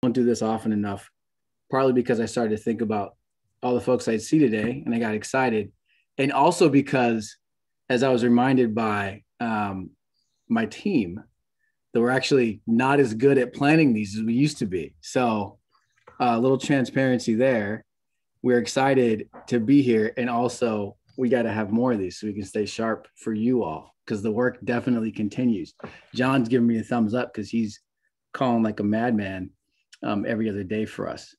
don't do this often enough, partly because I started to think about all the folks I'd see today and I got excited. And also because as I was reminded by my team that we're actually not as good at planning these as we used to be. So a little transparency there. We're excited to be here. And also we got to have more of these so we can stay sharp for you all because the work definitely continues. John's giving me a thumbs up because he's calling like a madman every other day for us.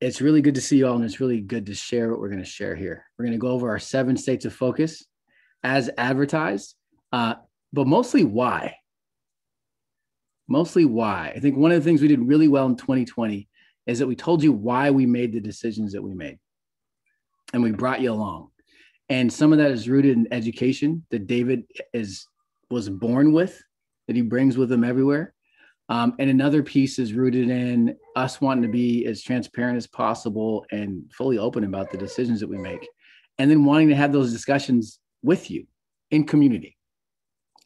It's really good to see you all, and it's really good to share what we're going to share here. We're going to go over our 7 states of focus as advertised, but mostly why. Mostly why. I think one of the things we did really well in 2020 is that we told you why we made the decisions that we made, and we brought you along. And some of that is rooted in education that David was born with, that he brings with him everywhere. And another piece is rooted in us wanting to be as transparent as possible and fully open about the decisions that we make. And then wanting to have those discussions with you in community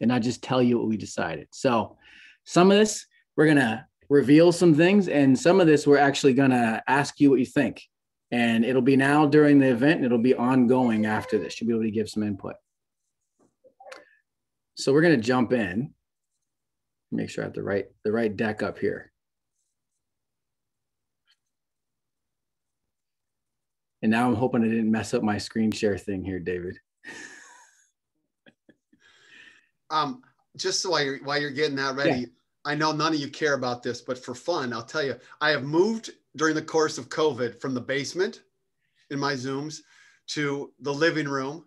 and not just tell you what we decided. So some of this, we're going to reveal some things. And some of this, we're actually going to ask you what you think. And it'll be now during the event and it'll be ongoing after this. You'll be able to give some input. So we're going to jump in. Make sure I have the right deck up here. And now I'm hoping I didn't mess up my screen share thing here, David. Just so while you're getting that ready, yeah. I know none of you care about this, but for fun, I'll tell you, I have moved during the course of COVID from the basement in my Zooms to the living room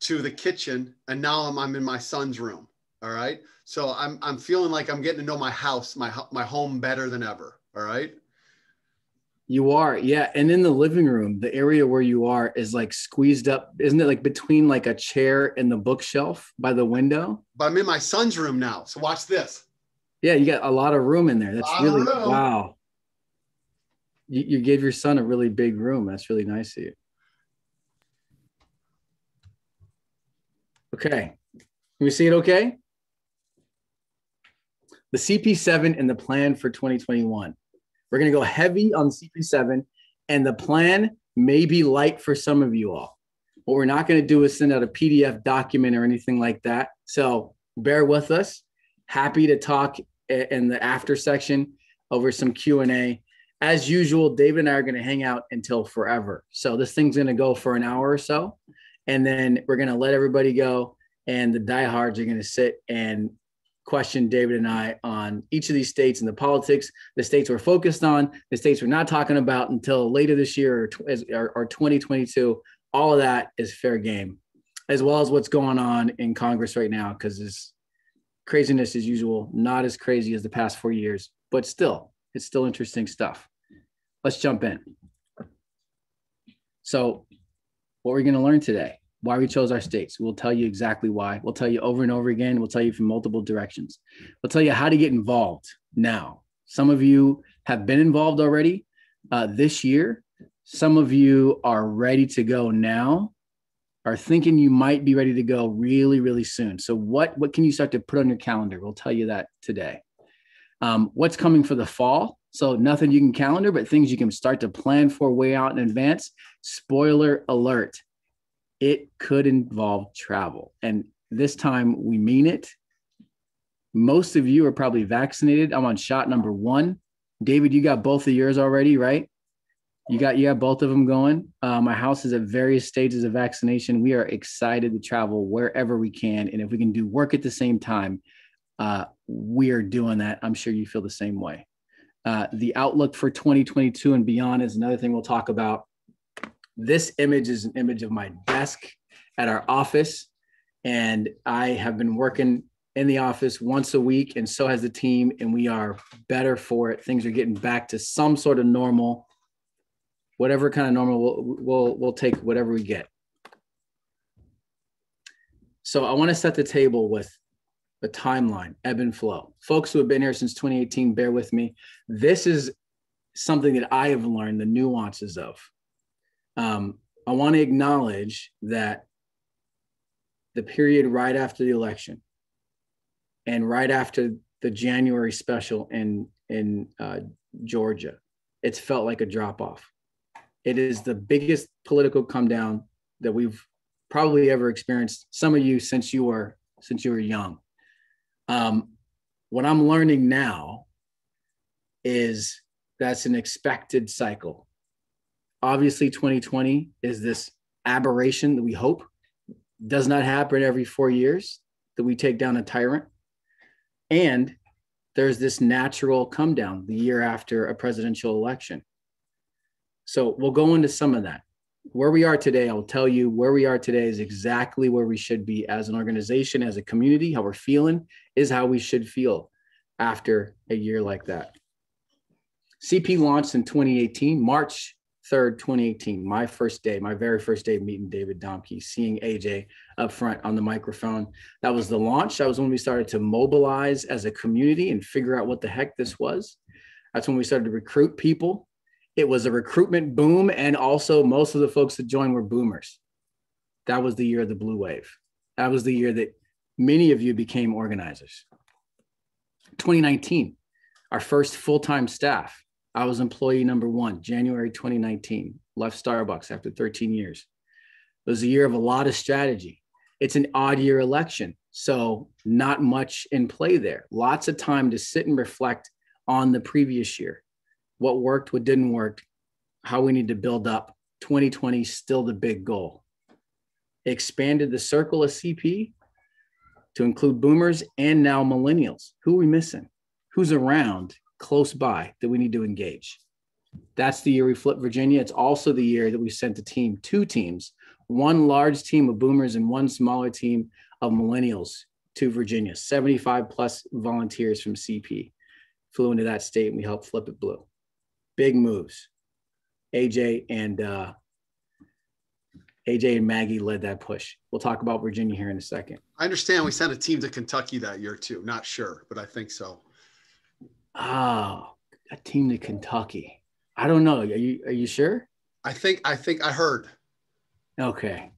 to the kitchen, and now I'm in my son's room. All right. So I'm feeling like I'm getting to know my house, my home better than ever. All right. You are. Yeah. And in the living room, the area where you are is like squeezed up. Isn't it like between like a chair and the bookshelf by the window? But I'm in my son's room now. So watch this. Yeah. You got a lot of room in there. That's really, wow. You gave your son a really big room. That's really nice of you. Okay. Can we see it okay? The CP7 and the plan for 2021. We're going to go heavy on CP7, and the plan may be light for some of you all. What we're not going to do is send out a PDF document or anything like that. So bear with us. Happy to talk in the after section over some Q&A. As usual, David and I are going to hang out until forever. So this thing's going to go for an hour or so, and then we're going to let everybody go, and the diehards are going to sit and question David and I on each of these states and the politics, the states we're focused on, the states we're not talking about until later this year or 2022. All of that is fair game, as well as what's going on in Congress right now, because this craziness as usual, not as crazy as the past 4 years, but still, it's still interesting stuff. Let's jump in. So what we're going to learn today, why we chose our states. We'll tell you exactly why. We'll tell you over and over again. We'll tell you from multiple directions. We'll tell you how to get involved now. Some of you have been involved already this year. Some of you are ready to go now, are thinking you might be ready to go really, really soon. So what can you start to put on your calendar? We'll tell you that today. What's coming for the fall? So nothing you can calendar, but things you can start to plan for way out in advance. Spoiler alert. It could involve travel. And this time we mean it. Most of you are probably vaccinated. I'm on shot number 1. David, you got both of yours already, right? You got both of them going. My house is at various stages of vaccination. We are excited to travel wherever we can. And if we can do work at the same time, we are doing that. I'm sure you feel the same way. The outlook for 2022 and beyond is another thing we'll talk about. This image is an image of my desk at our office, and I have been working in the office once a week, and so has the team, and we are better for it. Things are getting back to some sort of normal. Whatever kind of normal, we'll take whatever we get. So I want to set the table with a timeline, ebb and flow. Folks who have been here since 2018, bear with me. This is something that I have learned the nuances of. I want to acknowledge that the period right after the election and right after the January special in in Georgia. It's felt like a drop off. It is the biggest political come down that we've probably ever experienced. Some of you since you were young. What I'm learning now is that's an expected cycle. Obviously, 2020 is this aberration that we hope does not happen every 4 years, that we take down a tyrant. And there's this natural come down the year after a presidential election. So we'll go into some of that. Where we are today, I'll tell you where we are today is exactly where we should be as an organization, as a community. How we're feeling is how we should feel after a year like that. CP launched in 2018, March 3rd, 2018, my very first day meeting David Domke, seeing AJ up front on the microphone. That was the launch. That was when we started to mobilize as a community and figure out what the heck this was. That's when we started to recruit people. It was a recruitment boom, and also most of the folks that joined were boomers. That was the year of the blue wave. That was the year that many of you became organizers. 2019, our first full-time staff. I was employee number 1, January 2019, left Starbucks after 13 years. It was a year of a lot of strategy. It's an odd year election, so not much in play there. Lots of time to sit and reflect on the previous year. What worked, what didn't work, how we need to build up. 2020 still the big goal. Expanded the circle of CP to include boomers and now millennials. Who are we missing? Who's around close by that we need to engage? That's the year we flipped Virginia. It's also the year that we sent two teams, one large team of boomers and one smaller team of millennials to Virginia. 75 plus volunteers from CP flew into that state, and we helped flip it blue. Big moves. AJ and Maggie led that push. We'll talk about Virginia here in a second. I understand we sent a team to Kentucky that year too. Not sure, but I think so. Oh, a team to Kentucky. I don't know. Are you sure? I think I heard. Okay.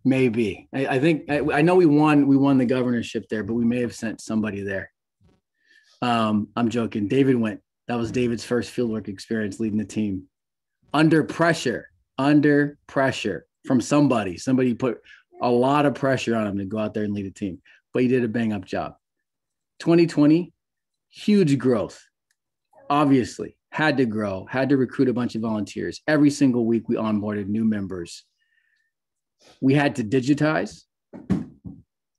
Maybe. I know we won the governorship there, but we may have sent somebody there. I'm joking. David went. That was David's first fieldwork experience leading the team. Under pressure from somebody. Somebody put a lot of pressure on him to go out there and lead a team, but he did a bang up job. 2020, huge growth. Obviously, had to grow, had to recruit a bunch of volunteers. Every single week we onboarded new members. We had to digitize.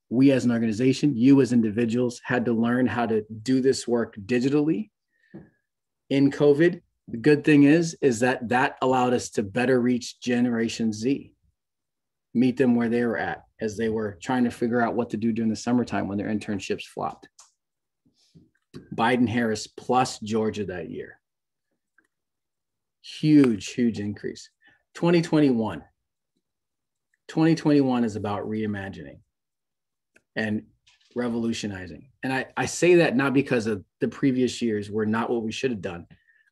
We as an organization, you as individuals, had to learn how to do this work digitally in COVID. The good thing is that allowed us to better reach Generation Z, meet them where they were at as they were trying to figure out what to do during the summertime when their internships flopped. Biden-Harris plus Georgia that year. Huge increase. 2021 is about reimagining and revolutionizing. And I say that not because of the previous years were not what we should have done.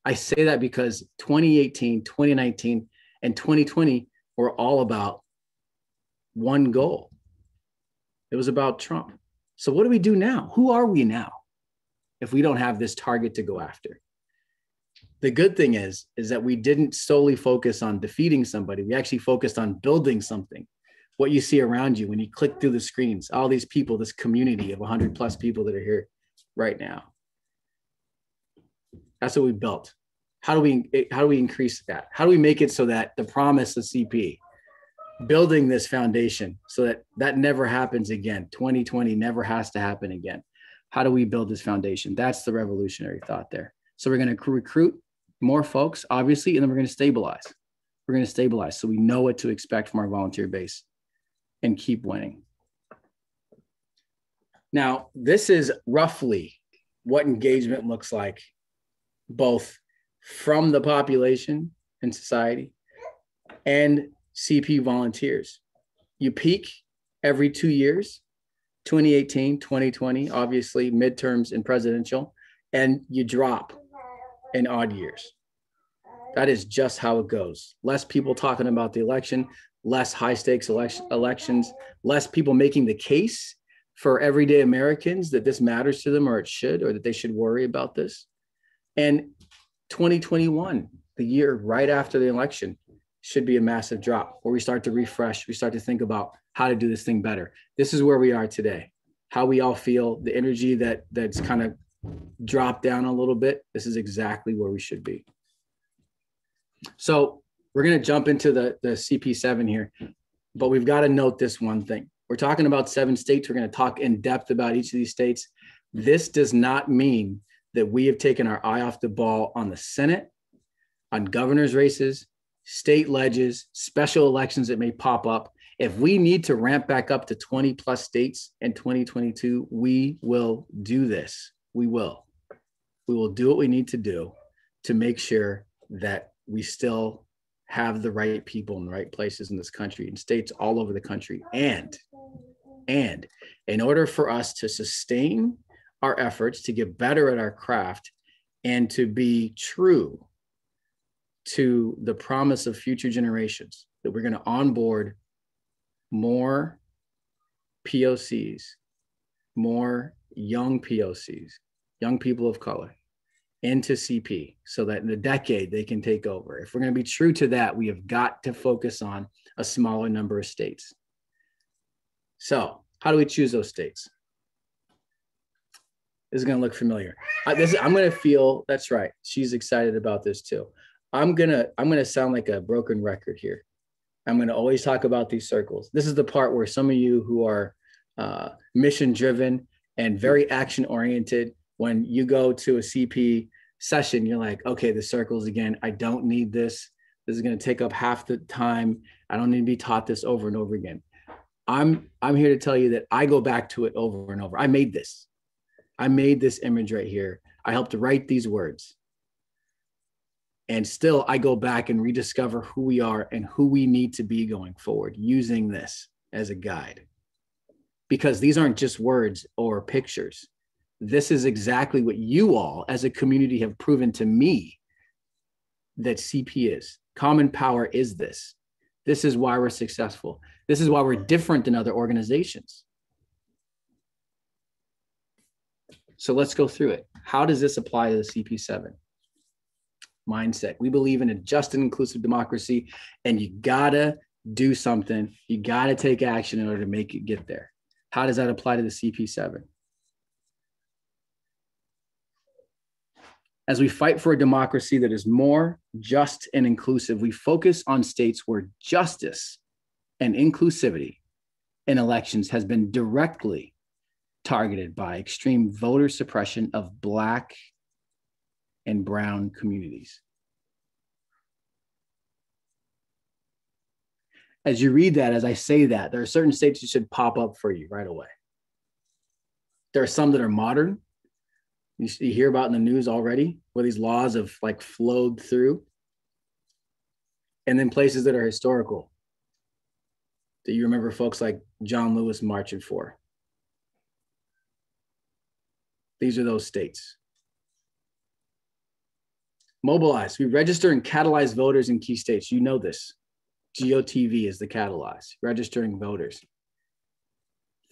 I say that because 2018, 2019, and 2020 were all about one goal. It was about Trump. So what do we do now? Who are we now if we don't have this target to go after? The good thing is that we didn't solely focus on defeating somebody. We actually focused on building something. What you see around you when you click through the screens, all these people, this community of 100 plus people that are here right now. That's what we built. How do we increase that? How do we make it so that the promise of CP, building this foundation so that never happens again? 2020 never has to happen again. How do we build this foundation? That's the revolutionary thought there. So we're going to recruit more folks, obviously, and then we're going to stabilize. We're going to stabilize so we know what to expect from our volunteer base and keep winning. Now, this is roughly what engagement looks like, both from the population and society and CP volunteers. You peak every 2 years, 2018, 2020, obviously midterms and presidential, and you drop in odd years. That is just how it goes. Less people talking about the election, less high stakes elections, less people making the case for everyday Americans that this matters to them, or it should, or that they should worry about this. And 2021, the year right after the election, should be a massive drop where we start to refresh. We start to think about how to do this thing better. This is where we are today, how we all feel, the energy that's kind of dropped down a little bit. This is exactly where we should be. So we're going to jump into the CP7 here, but we've got to note this one thing. We're talking about 7 states. We're going to talk in depth about each of these states. This does not mean that we have taken our eye off the ball on the Senate, on governor's races, state ledges, special elections that may pop up. If we need to ramp back up to 20 plus states in 2022, we will do this. We will do what we need to do to make sure that we still have the right people in the right places in this country, in states all over the country. And in order for us to sustain our efforts to get better at our craft and to be true to the promise of future generations, that we're going to onboard more POCs, more young POCs, young people of color, into CP, so that in a decade they can take over. If we're going to be true to that, we have got to focus on a smaller number of states. So how do we choose those states? This is going to look familiar. I'm going to feel, that's right, she's excited about this too. I'm going to sound like a broken record here. I'm going to always talk about these circles. This is the part where some of you who are mission driven and very action oriented, when you go to a CP session, you're like, okay, the circles again, I don't need this. This is going to take up half the time. I don't need to be taught this over and over again. I'm here to tell you that I go back to it over and over. I made this image right here. I helped to write these words. And still I go back and rediscover who we are and who we need to be going forward, using this as a guide. Because these aren't just words or pictures. This is exactly what you all as a community have proven to me that CP is. Common Power is this. This is why we're successful. This is why we're different than other organizations. So let's go through it. How does this apply to the CP7? Mindset. We believe in a just and inclusive democracy, and you gotta do something. You gotta take action in order to make it get there. How does that apply to the CP7? As we fight for a democracy that is more just and inclusive, we focus on states where justice and inclusivity in elections has been directly targeted by extreme voter suppression of Black and brown communities. As you read that, as I say that, there are certain states that should pop up for you right away. There are some that are modern. You hear about in the news already, where these laws have like flowed through. And then places that are historical, that you remember folks like John Lewis marching for. These are those states. Mobilize. We register and catalyze voters in key states. You know this. GOTV is the catalyze, registering voters.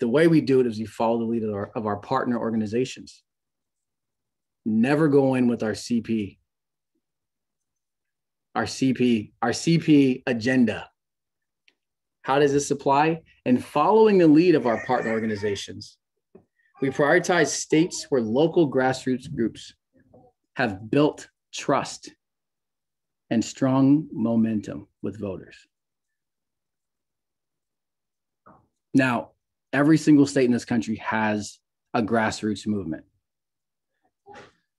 The way we do it is we follow the lead of our partner organizations. Never go in with our CP agenda. How does this apply? And following the lead of our partner organizations, we prioritize states where local grassroots groups have built trust and strong momentum with voters. Now, every single state in this country has a grassroots movement.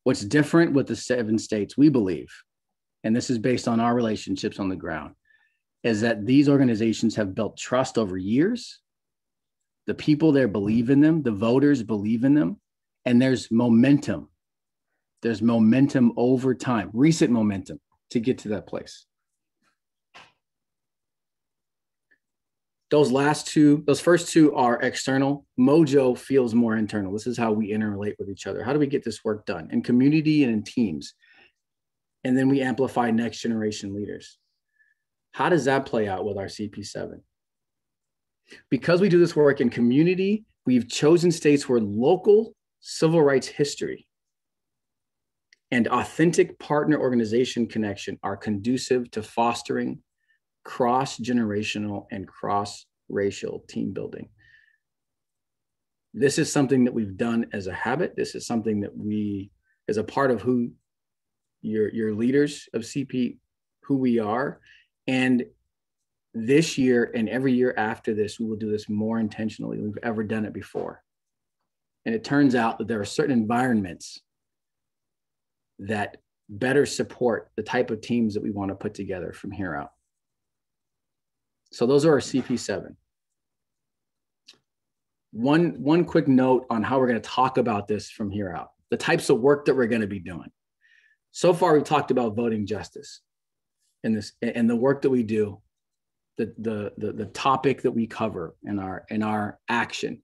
What's different with the 7 states, we believe, and this is based on our relationships on the ground, is that these organizations have built trust over years. The people there believe in them, the voters believe in them, and there's momentum. There's momentum over time, recent momentum to get to that place. Those first two are external. Mojo feels more internal. This is how we interrelate with each other. How do we get this work done in community and in teams? And then we amplify next generation leaders. How does that play out with our CP7? Because we do this work in community We've chosen states where local civil rights history and authentic partner organization connection are conducive to fostering cross-generational and cross-racial team building. This is something that we've done as a habit. This is something that we, as a part of who your leaders of CP, who we are. And this year and every year after this, we will do this more intentionally than we've ever done it before. And it turns out that there are certain environments that better support the type of teams that we want to put together from here out. So those are our CP7. One quick note on how we're going to talk about this from here out, the types of work that we're going to be doing. So far, we've talked about voting justice and the work that we do, the topic that we cover in our action.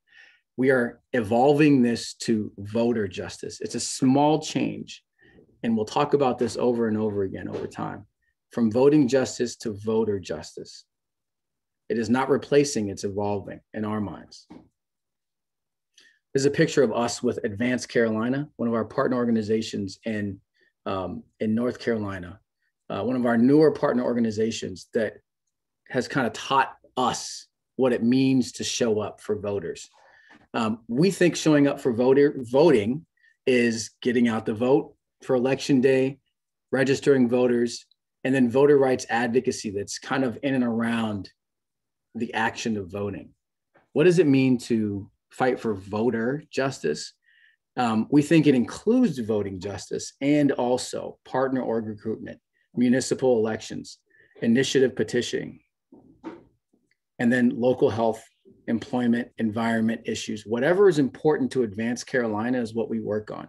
We are evolving this to voter justice. It's a small change, and we'll talk about this over and over again over time, from voting justice to voter justice. It is not replacing, it's evolving in our minds. There's a picture of us with Advance Carolina, one of our partner organizations in North Carolina, one of our newer partner organizations that has kind of taught us what it means to show up for voters. We think showing up for voting is getting out the vote for election day, registering voters, and then voter rights advocacy that's kind of in and around the action of voting. What does it mean to fight for voter justice? We think it includes voting justice and also partner org recruitment, municipal elections, initiative petitioning, and then local health, employment, environment issues. Whatever is important to Advance Carolina is what we work on.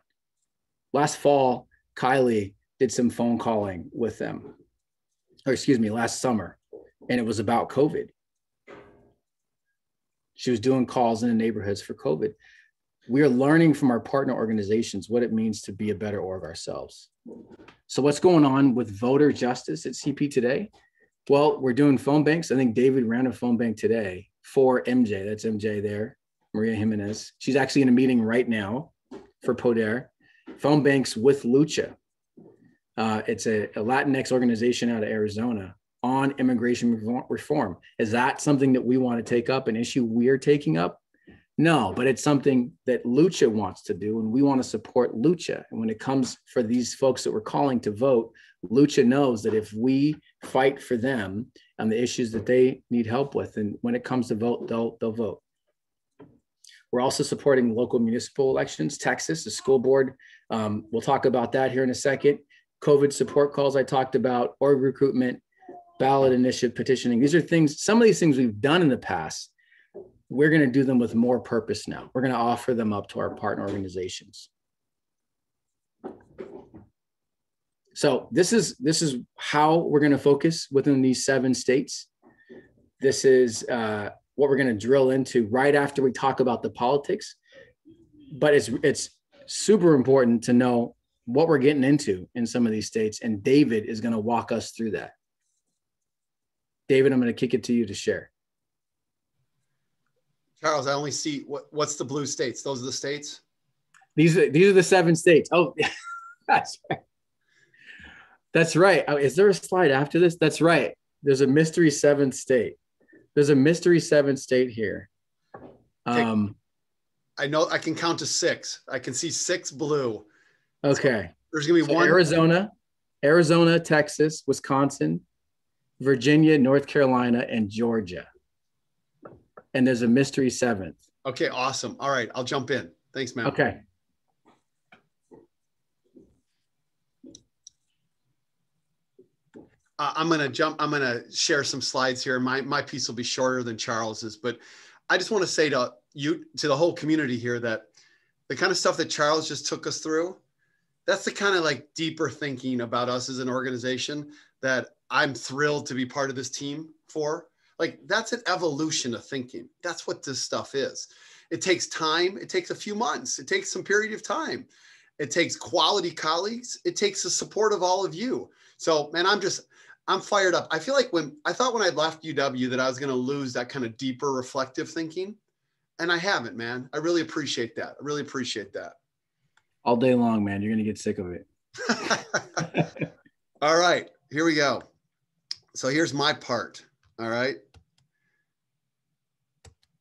Last fall, Kylie did some phone calling with them, or excuse me, last summer, and it was about COVID. She was doing calls in the neighborhoods for COVID. We are learning from our partner organizations what it means to be a better org ourselves. So what's going on with voter justice at CP today? Well, we're doing phone banks. I think David ran a phone bank today for MJ. That's MJ there, Maria Jimenez. She's actually in a meeting right now for Poder. Phone banks with Lucha. It's a Latinx organization out of Arizona on immigration reform. Is that something that we want to take up, an issue we're taking up? No, but it's something that Lucha wants to do, and we want to support Lucha. And when it comes for these folks that we're calling to vote, Lucha knows that if we fight for them on the issues that they need help with, and when it comes to vote, they'll vote. We're also supporting local municipal elections. Texas, the school board, we'll talk about that here in a second. COVID support calls I talked about, org recruitment, ballot initiative petitioning. These are things, some of these things we've done in the past. We're going to do them with more purpose now. We're going to offer them up to our partner organizations. So this is how we're going to focus within these 7 states. This is what we're going to drill into right after we talk about the politics. But it's super important to know what we're getting into in some of these states, and David is going to walk us through that. David, I'm going to kick it to you to share. Charles, I only see what's the blue states. Those are the states. These are the 7 states. Oh, that's right. That's right. Oh, is there a slide after this? That's right. There's a mystery 7th state. There's a mystery 7th state here. I know I can count to 6. I can see 6 blue. Okay. So there's going to be one. Arizona, Texas, Wisconsin, Virginia, North Carolina, and Georgia. And there's a mystery 7th. Okay, awesome. All right, I'll jump in. Thanks, man. Okay. I'm going to share some slides here. My piece will be shorter than Charles's, but I just want to say to you, to the whole community here, that the kind of stuff that Charles just took us through, that's the kind of like deeper thinking about us as an organization that I'm thrilled to be part of this team for. Like, that's an evolution of thinking. That's what this stuff is. It takes time. It takes a few months. It takes some period of time. It takes quality colleagues. It takes the support of all of you. So, man, I'm fired up. I feel like when I left UW that I was going to lose that kind of deeper reflective thinking. And I haven't, man. I really appreciate that. I really appreciate that. All day long, man. You're going to get sick of it. All right, here we go. So here's my part. All right.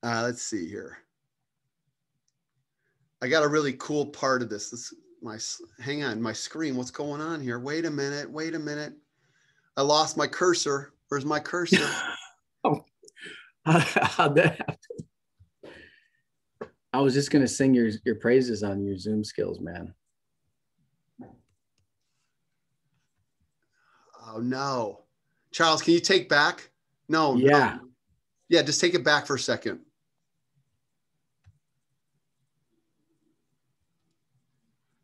Let's see here. I got a really cool part of this. Hang on, my screen. What's going on here? Wait a minute. Wait a minute. I lost my cursor. Where's my cursor? Oh, how'd that happen? I was just going to sing your praises on your Zoom skills, man. Oh, no. Charles, can you take back? No. Yeah. No. Yeah, just take it back for a second.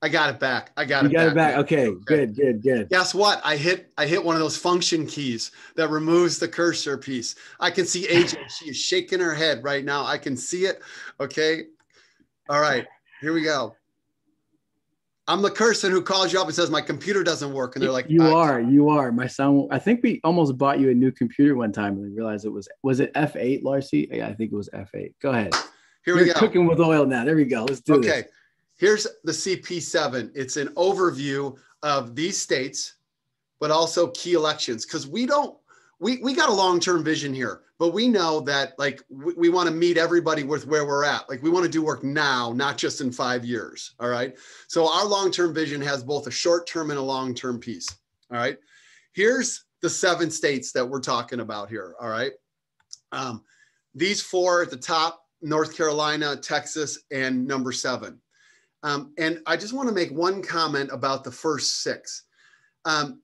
I got it back. I got you it got back. it back. Okay. Good. Guess what? I hit one of those function keys that removes the cursor piece. I can see AJ. She is shaking her head right now. I can see it. Okay. All right. Here we go. I'm the person who calls you up and says my computer doesn't work, and they're like, "You are." My son. I think we almost bought you a new computer one time, and we realized it was it F8, Larcy? Yeah, I think it was F8. Go ahead. Here we go. Cooking with oil now. There we go. Let's do this. Okay. Here's the CP7. It's an overview of these states, but also key elections, because we got a long-term vision here, but we know that like we want to meet everybody with where we're at. Like we want to do work now, not just in 5 years. All right. So our long-term vision has both a short-term and a long-term piece. All right. Here's the 7 states that we're talking about here. All right. These 4 at the top, North Carolina, Texas, and number 7. And I just want to make one comment about the first 6. When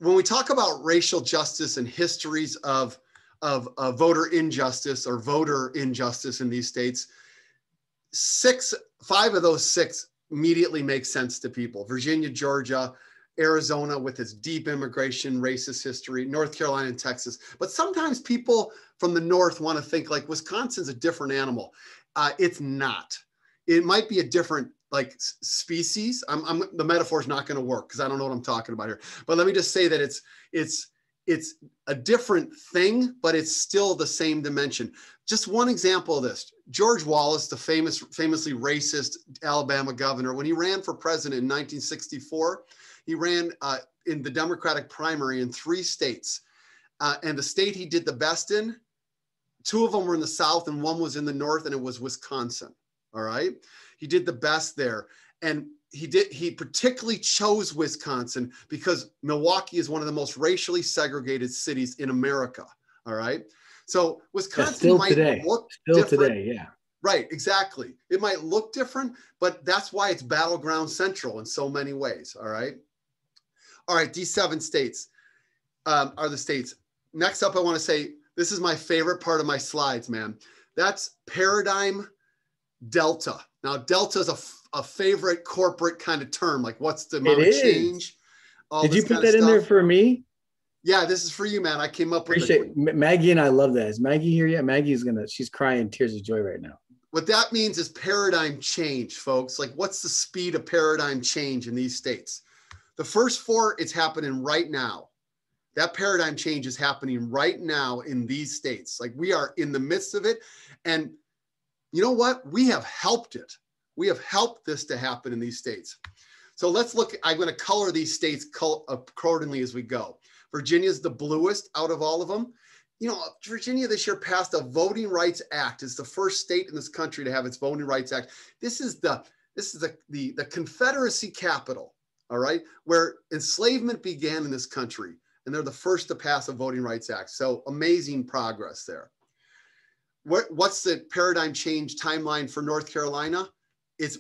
we talk about racial justice and histories of voter injustice or voter injustice in these states, 5 of those 6 immediately make sense to people. Virginia, Georgia, Arizona with its deep immigration, racist history, North Carolina and Texas. But sometimes people from the North want to think like Wisconsin's a different animal. It's not. It might be a different like species. The metaphor is not going to work because I don't know what I'm talking about here. But let me just say that it's a different thing, but it's still the same dimension. Just one example of this: George Wallace, the famously racist Alabama governor, when he ran for president in 1964, he ran in the Democratic primary in 3 states, and the state he did the best in, 2 of them were in the South and 1 was in the North, and it was Wisconsin. All right. He did the best there. And he particularly chose Wisconsin because Milwaukee is one of the most racially segregated cities in America. All right. So Wisconsin might look different. Today, yeah. Right, exactly. It might look different, but that's why it's battleground central in so many ways. All right. All right. These 7 states are the states. Next up, I want to say, this is my favorite part of my slides, man. That's Paradigm Delta. Now, Delta is a favorite corporate kind of term. Like, what's the amount of change? Did you put that in there for me? Yeah, this is for you, man. I came up with it. Maggie and I love that. Is Maggie here yet? She's crying tears of joy right now. What that means is paradigm change, folks. Like, what's the speed of paradigm change in these states? The first 4, it's happening right now. That paradigm change is happening right now in these states. Like, we are in the midst of it. And you know what? We have helped it. We have helped this to happen in these states. So let's look. I'm going to color these states accordingly as we go. Virginia's the bluest out of all of them. You know, Virginia this year passed a Voting Rights Act. It's the first state in this country to have its Voting Rights Act. This is the Confederacy capital, all right, where enslavement began in this country. And they're the first to pass a Voting Rights Act. So amazing progress there. What's the paradigm change timeline for North Carolina?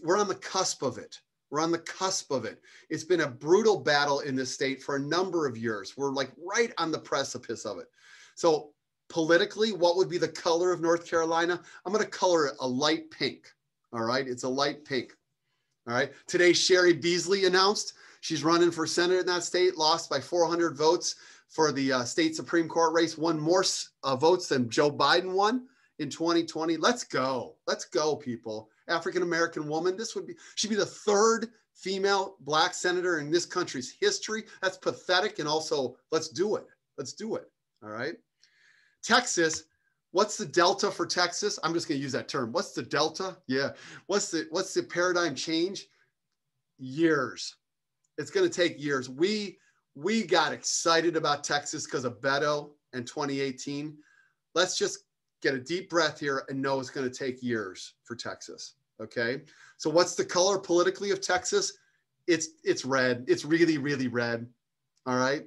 We're on the cusp of it. We're on the cusp of it. It's been a brutal battle in this state for a number of years. We're like right on the precipice of it. So politically, what would be the color of North Carolina? I'm going to color it a light pink. All right. It's a light pink. All right. Today, Sherry Beasley announced she's running for Senate in that state, lost by 400 votes for the state Supreme Court race, won more votes than Joe Biden won in 2020. Let's go. Let's go, people. African-American woman. She'd be the 3rd female Black senator in this country's history. That's pathetic. And also, let's do it. Let's do it. All right. Texas, What's the delta for Texas? I'm just going to use that term. What's the delta? Yeah. What's the paradigm change? Years. It's going to take years. We got excited about Texas because of Beto in 2018. Let's just get a deep breath here and know it's going to take years for Texas. Okay. So what's the color politically of Texas? It's red. It's really, really red. All right.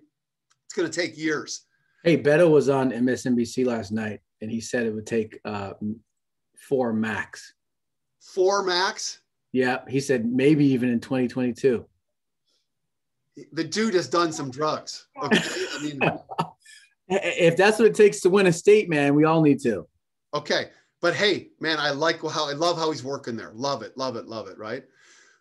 It's going to take years. Hey, Beto was on MSNBC last night, and he said it would take 4 max. 4 max? Yeah, he said maybe even in 2022. The dude has done some drugs. Okay, I mean, if that's what it takes to win a state, man, we all need to. Okay, but hey, man, I love how he's working there. Love it, love it, love it. Right.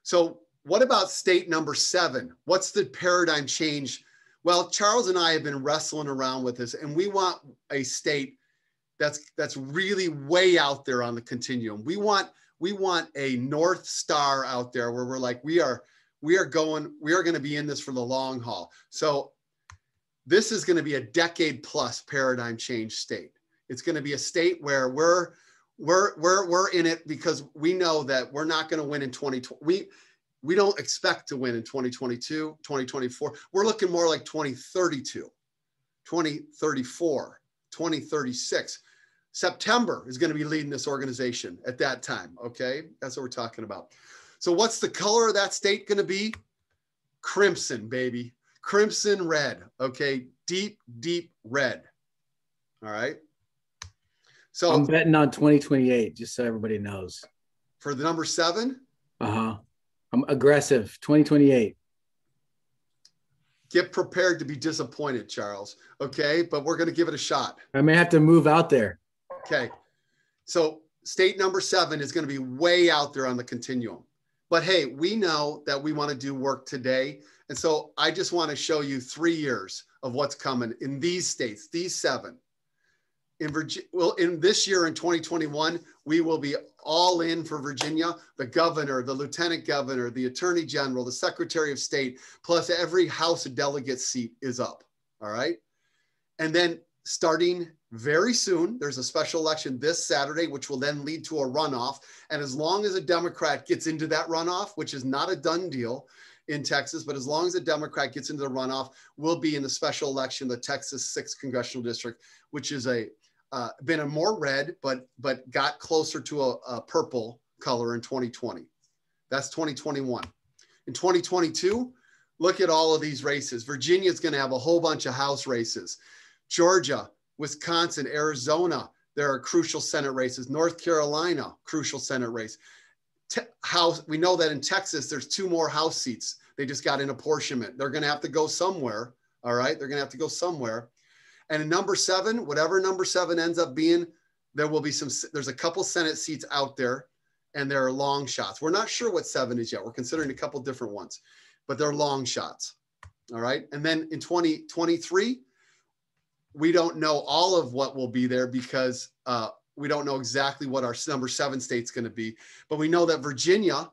So, what about state number 7? What's the paradigm change? Well, Charles and I have been wrestling around with this, and we want a state that's really way out there on the continuum. We want a North Star out there where we're like, we are going to be in this for the long haul. So this is going to be a decade plus paradigm change state. It's going to be a state where we're in it because we know that we're not going to win in 2020. We don't expect to win in 2022, 2024. We're looking more like 2032, 2034, 2036. September is going to be leading this organization at that time. Okay. That's what we're talking about. So what's the color of that state going to be? Crimson, baby. Crimson red. Okay. Deep, deep red. All right. So I'm betting on 2028, just so everybody knows. For the number 7? Uh-huh. I'm aggressive. 2028. Get prepared to be disappointed, Charles. Okay. But we're going to give it a shot. I may have to move out there. Okay. So state number 7 is going to be way out there on the continuum. But hey, we know that we want to do work today. And so I just want to show you 3 years of what's coming in these states, these 7. In Virginia, well, in this year in 2021, we will be all in for Virginia. The governor, the lieutenant governor, the attorney general, the secretary of state, plus every House of Delegates seat is up. All right. And then starting very soon, there's a special election this Saturday, which will then lead to a runoff. And as long as a Democrat gets into that runoff, which is not a done deal in Texas, but as long as a Democrat gets into the runoff, we'll be in the special election, the Texas 6th congressional district, which is been a more red, but got closer to a purple color in 2020. That's 2021. In 2022, look at all of these races. Virginia is going to have a whole bunch of House races. Georgia, Wisconsin, Arizona, there are crucial Senate races. North Carolina, crucial Senate race. House, we know that in Texas, there's 2 more House seats. They just got an apportionment. They're going to have to go somewhere. All right. They're going to have to go somewhere. And in number 7, whatever number 7 ends up being, there's a couple Senate seats out there, and there are long shots. We're not sure what 7 is yet. We're considering a couple different ones, but they're long shots. All right. And then in 2023, we don't know all of what will be there because we don't know exactly what our number 7 state's going to be, but we know that Virginia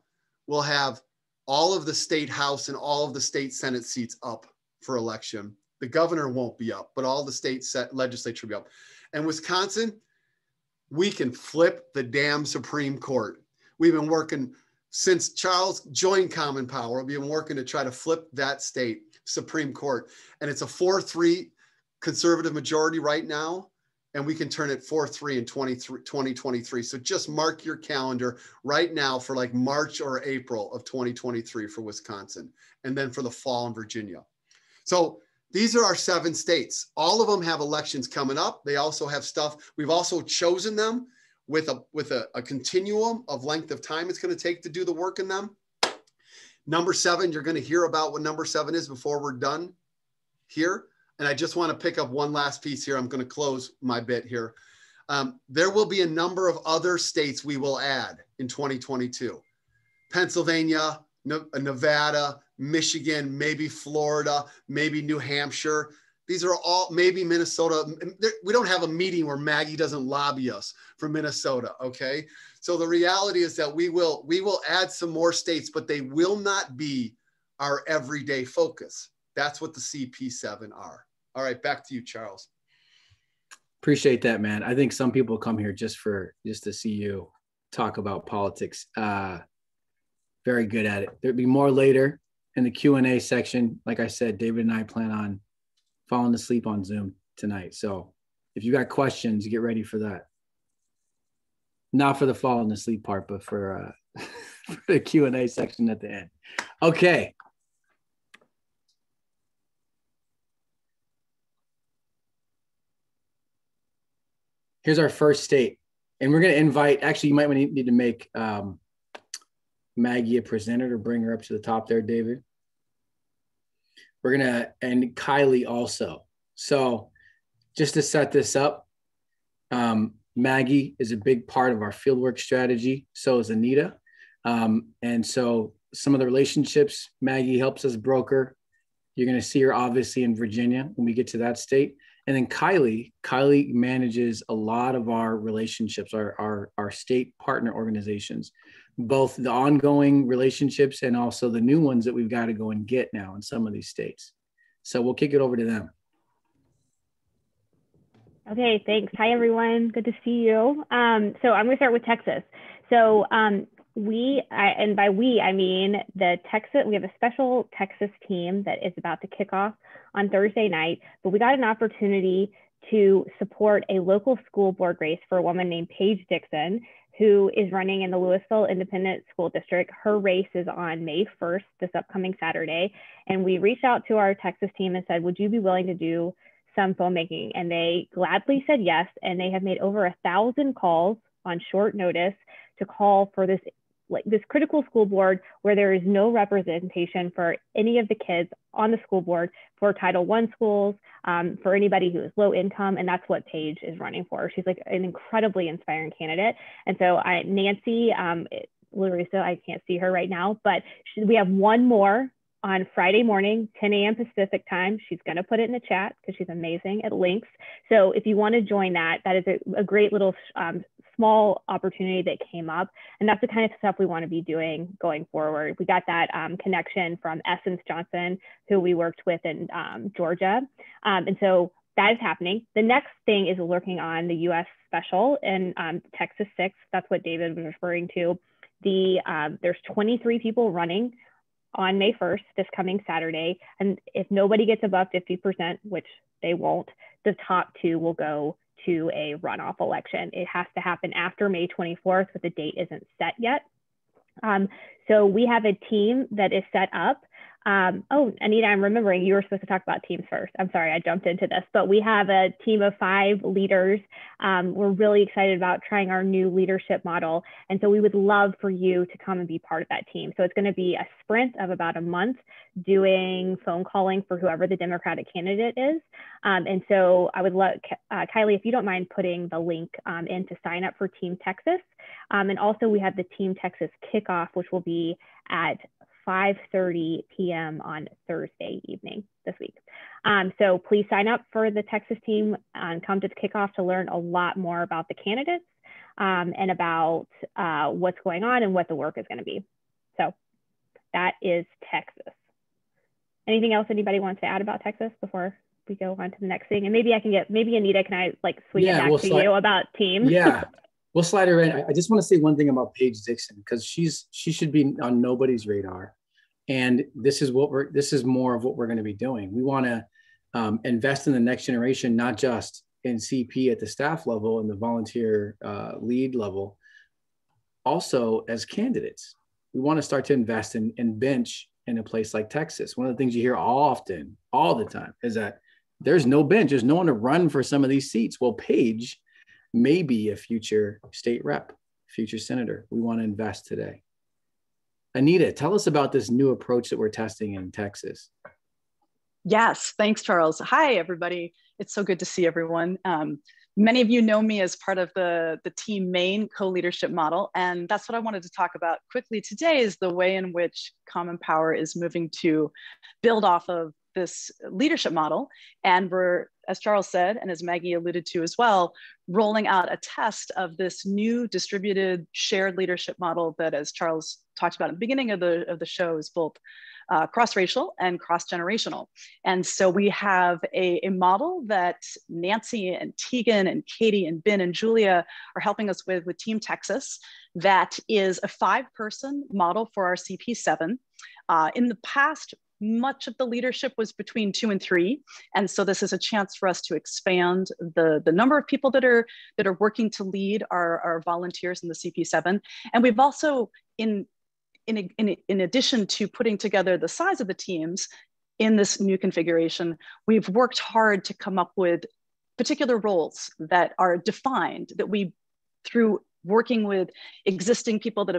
will have all of the state House and all of the state Senate seats up for election. The governor won't be up, but all the state legislature will be up. And Wisconsin, we can flip the damn Supreme Court. We've been working since Charles joined Common Power. We've been working to try to flip that state Supreme Court. And it's a 4-3 conservative majority right now. And we can turn it 4-3 in 2023. So just mark your calendar right now for like March or April of 2023 for Wisconsin, and then for the fall in Virginia. So these are our 7 states. All of them have elections coming up. They also have stuff. We've also chosen them with a continuum of length of time it's going to take to do the work in them. Number 7, you're going to hear about what number 7 is before we're done here. And I just want to pick up one last piece here. I'm going to close my bit here. There will be a number of other states we will add in 2022. Pennsylvania, Nevada, Michigan, maybe Florida, maybe New Hampshire. These are all, maybe Minnesota. We don't have a meeting where Maggie doesn't lobby us for Minnesota, okay? So the reality is that we will add some more states, but they will not be our everyday focus. That's what the CP7 are. All right, back to you, Charles. Appreciate that, man. I think some people come here just to see you talk about politics. Very good at it. There'll be more later in the Q&A section. Like I said, David and I plan on falling asleep on Zoom tonight. So if you got questions, get ready for that. Not for the falling asleep part, but for the Q&A section at the end. Okay. Here's our first state. And we're going to invite, actually, you might need to make Maggie a presenter to bring her up to the top there, David. We're going to, and Kylie also. So just to set this up, Maggie is a big part of our fieldwork strategy. So is Anita. And so some of the relationships Maggie helps us broker. You're going to see her obviously in Virginia when we get to that state. And then Kylie manages a lot of our relationships, our state partner organizations, both the ongoing relationships and also the new ones that we've got to go and get now in some of these states. So we'll kick it over to them. Okay, thanks. Hi, everyone. Good to see you. So I'm going to start with Texas. So and by we, I mean we have a special Texas team that is about to kick off on Thursday night, but we got an opportunity to support a local school board race for a woman named Paige Dixon, who is running in the Louisville Independent School District. Her race is on May 1st, this upcoming Saturday. And we reached out to our Texas team and said, would you be willing to do some filmmaking? And they gladly said yes. And they have made over 1,000 calls on short notice to call for this critical school board where there is no representation for any of the kids on the school board, for Title I schools, for anybody who is low income. And that's what Paige is running for. She's like an incredibly inspiring candidate. And so Nancy Larissa, I can't see her right now, but we have one more on Friday morning, 10 a.m. Pacific time. She's going to put it in the chat because she's amazing at links. So if you want to join that is a great little small opportunity that came up. And that's the kind of stuff we want to be doing going forward. We got that connection from Essence Johnson, who we worked with in Georgia. And so that is happening. The next thing is working on the U.S. special in Texas 6. That's what David was referring to. There's 23 people running on May 1st, this coming Saturday. And if nobody gets above 50%, which they won't, the top 2 will go to a runoff election. It has to happen after May 24th, but the date isn't set yet. So we have a team that is set up. Oh, Anita, I'm remembering you were supposed to talk about teams first. I'm sorry, I jumped into this, but we have a team of 5 leaders. We're really excited about trying our new leadership model. And so we would love for you to come and be part of that team. So it's going to be a sprint of about a month doing phone calling for whoever the Democratic candidate is. And so I would love, Kylie, if you don't mind putting the link in to sign up for Team Texas. And also we have the Team Texas kickoff, which will be at 5:30 p.m. on Thursday evening this week. So please sign up for the Texas team and come to the kickoff to learn a lot more about the candidates and about what's going on and what the work is going to be. So that is Texas. Anything else anybody wants to add about Texas before we go on to the next thing? And maybe maybe Anita, can I swing it back to you about team? Yeah. We'll slide her in. I just want to say one thing about Paige Dixon, because she should be on nobody's radar. And this is more of what we're going to be doing. We want to invest in the next generation, not just in CP at the staff level and the volunteer lead level, also as candidates. We want to start to invest in bench in a place like Texas. One of the things you hear often, all the time, is that there's no bench. There's no one to run for some of these seats. Well, Paige may be a future state rep, future senator. We want to invest today. Anita, tell us about this new approach that we're testing in Texas. Yes, thanks, Charles. Hi, everybody. It's so good to see everyone. Many of you know me as part of the Team Maine co-leadership model, and that's what I wanted to talk about quickly today is the way in which Common Power is moving to build off of this leadership model. And we're, as Charles said, and as Maggie alluded to as well, rolling out a test of this new distributed shared leadership model that, as Charles talked about at the beginning of the show, is both cross-racial and cross-generational. And so we have a model that Nancy and Tegan and Katie and Ben and Julia are helping us with Team Texas, that is a 5-person model for our CP7. In the past, much of the leadership was between 2 and 3. And so this is a chance for us to expand the number of people that are working to lead our volunteers in the CP7. And we've also, in addition to putting together the size of the teams in this new configuration, we've worked hard to come up with particular roles that are defined, that we, through working with existing people that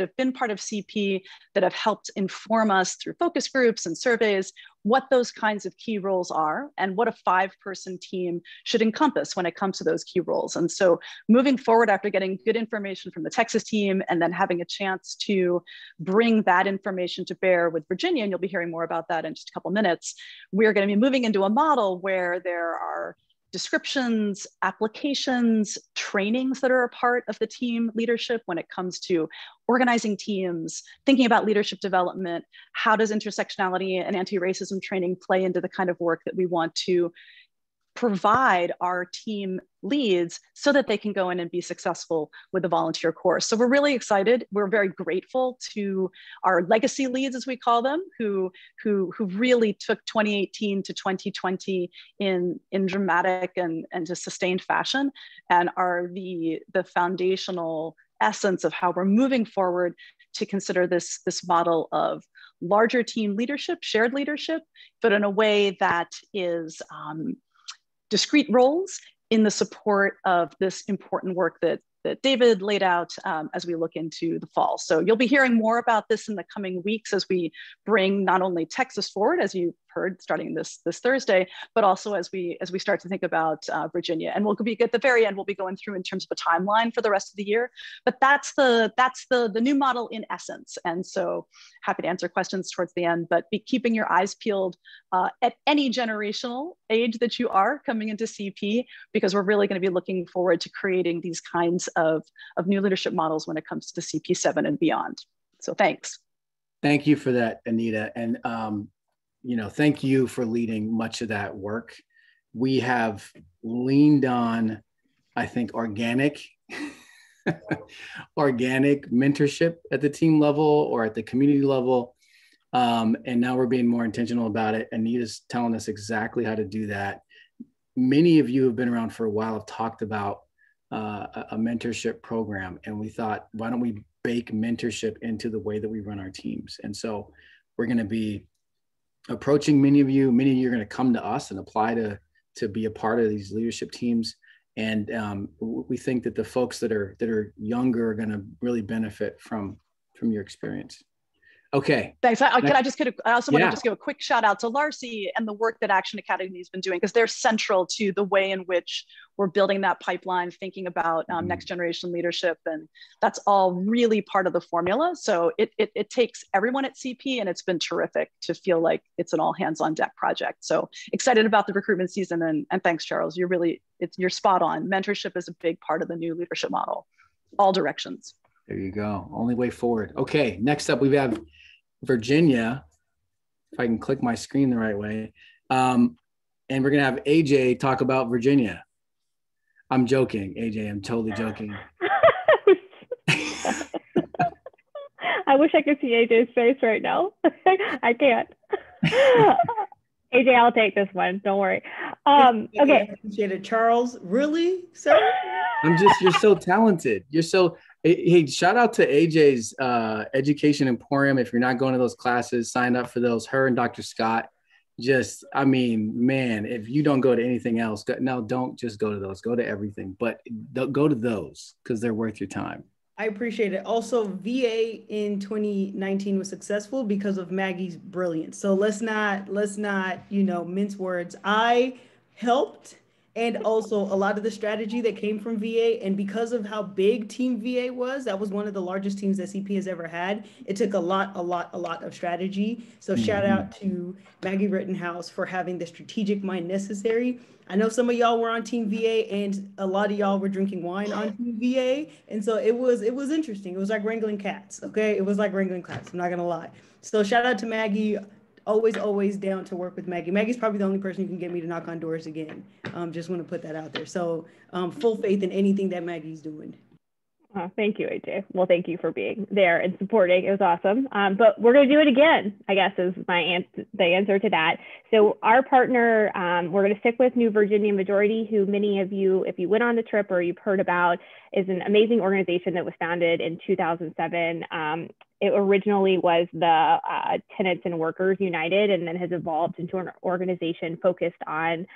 have been part of CP, that have helped inform us through focus groups and surveys, what those kinds of key roles are and what a 5-person team should encompass when it comes to those key roles. And so moving forward, after getting good information from the Texas team and then having a chance to bring that information to bear with Virginia, and you'll be hearing more about that in just a couple minutes, we're going to be moving into a model where there are descriptions, applications, trainings that are a part of the team leadership when it comes to organizing teams, thinking about leadership development. How does intersectionality and anti-racism training play into the kind of work that we want to provide our team leads so that they can go in and be successful with the volunteer course. So we're really excited. We're very grateful to our legacy leads, as we call them, who really took 2018 to 2020 in dramatic and just sustained fashion, and are the foundational essence of how we're moving forward to consider this model of larger team leadership, shared leadership, but in a way that is discrete roles in the support of this important work that David laid out as we look into the fall. So you'll be hearing more about this in the coming weeks as we bring not only Texas forward, as you heard, starting this Thursday, but also as we start to think about Virginia. And we'll be at the very end, we'll be going through in terms of a timeline for the rest of the year. But that's the new model in essence. And so happy to answer questions towards the end, but be keeping your eyes peeled at any generational age that you are coming into CP, because we're really going to be looking forward to creating these kinds of new leadership models when it comes to CP7 and beyond. So thanks. Thank you for that, Anita. And thank you for leading much of that work. We have leaned on, I think, organic mentorship at the team level or at the community level. And now we're being more intentional about it. Anita's telling us exactly how to do that. Many of you who have been around for a while have talked about a mentorship program. And we thought, why don't we bake mentorship into the way that we run our teams? And so we're going to be approaching many of you. Many of you are going to come to us and apply to be a part of these leadership teams. And we think that the folks that are younger are going to really benefit from your experience. Okay. Thanks. I also want to just give a quick shout out to Larcy and the work that Action Academy has been doing, because they're central to the way in which we're building that pipeline, thinking about next generation leadership. And that's all really part of the formula. So it takes everyone at CP, and it's been terrific to feel like it's an all hands on deck project. So excited about the recruitment season, and thanks, Charles. You're spot on. Mentorship is a big part of the new leadership model, all directions. There you go. Only way forward. Okay. Next up, we have Virginia, if I can click my screen the right way. And we're going to have AJ talk about Virginia. I'm joking, AJ. I'm totally joking. I wish I could see AJ's face right now. I can't. AJ, I'll take this one. Don't worry. Okay. I appreciate it. Charles, really? So you're so talented. You're so, hey, shout out to AJ's Education Emporium. If you're not going to those classes, sign up for those. Her and Dr. Scott. Man, if you don't go to anything else, don't just go to those. Go to everything, but go to those because they're worth your time. I appreciate it. Also, VA in 2019 was successful because of Maggie's brilliance. So let's not mince words. I helped and also a lot of the strategy that came from VA. And because of how big Team VA was, that was one of the largest teams that CP has ever had. It took a lot of strategy. So shout out to Maggie Rittenhouse for having the strategic mind necessary. I know some of y'all were on Team VA, and a lot of y'all were drinking wine on Team VA, and so it was interesting. It was like wrangling cats. Okay, it was like wrangling cats. I'm not gonna lie. So shout out to Maggie. Always down to work with Maggie. Maggie's probably the only person who can get me to knock on doors again. Just want to put that out there. So full faith in anything that Maggie's doing. Oh, thank you, AJ. Well, thank you for being there and supporting. It was awesome. But we're going to do it again, I guess, is the answer to that. So our partner, we're going to stick with New Virginia Majority, who many of you, if you went on the trip or you've heard about, is an amazing organization that was founded in 2007. It originally was the Tenants and Workers United, and then has evolved into an organization focused on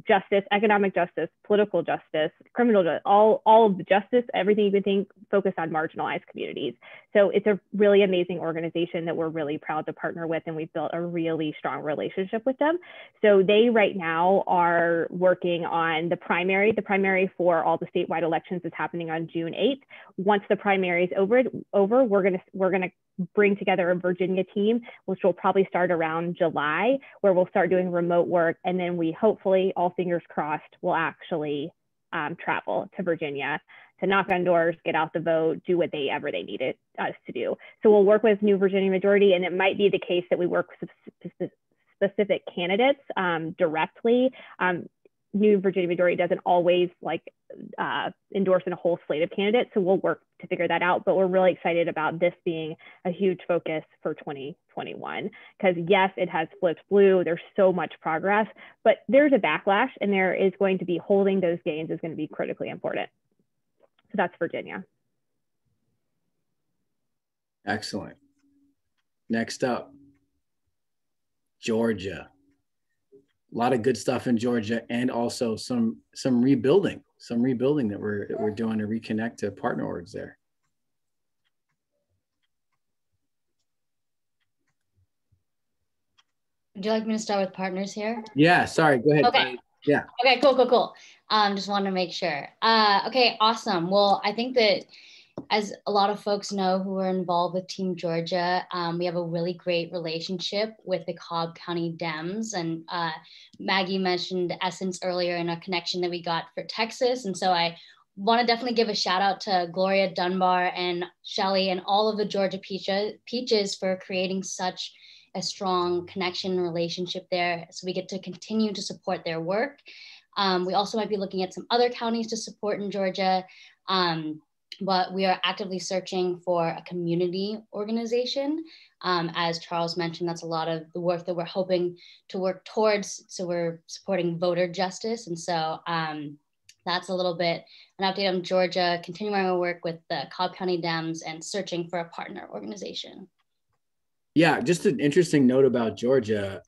justice, economic justice, political justice, criminal justice, all of the justice, everything you could think, focused on marginalized communities. So it's a really amazing organization that we're really proud to partner with, and we've built a really strong relationship with them. So they right now are working on the primary for all the statewide elections is happening on June 8th. Once the primary is over, we're gonna bring together a Virginia team, which will probably start around July, where we'll start doing remote work. And then we hopefully, all fingers crossed, will actually travel to Virginia to knock on doors, get out the vote, do whatever they needed us to do. So we'll work with New Virginia Majority, and it might be the case that we work with specific candidates directly. New Virginia Majority doesn't always endorse in a whole slate of candidates, so we'll work to figure that out. But we're really excited about this being a huge focus for 2021, because yes, it has flipped blue. There's so much progress, but there's a backlash, and there is going to be holding those gains is going to be critically important. So that's Virginia. Excellent. Next up, Georgia. A lot of good stuff in Georgia, and also some rebuilding that we're doing to reconnect to partner orgs there. Would you like me to start with partners here? Yeah, sorry, go ahead. Okay. Yeah. Okay, cool. Just wanted to make sure. Okay, awesome. Well, I think that as a lot of folks know who are involved with Team Georgia, we have a really great relationship with the Cobb County Dems. And Maggie mentioned Essence earlier in a connection that we got for Texas. And so I want to definitely give a shout out to Gloria Dunbar and Shelly and all of the Georgia Peaches for creating such a strong connection and relationship there. So we get to continue to support their work. We also might be looking at some other counties to support in Georgia. But we are actively searching for a community organization. As Charles mentioned, that's a lot of the work that we're hoping to work towards. So we're supporting voter justice. And so that's a little bit an update on Georgia, continuing our work with the Cobb County Dems and searching for a partner organization. Yeah, just an interesting note about Georgia.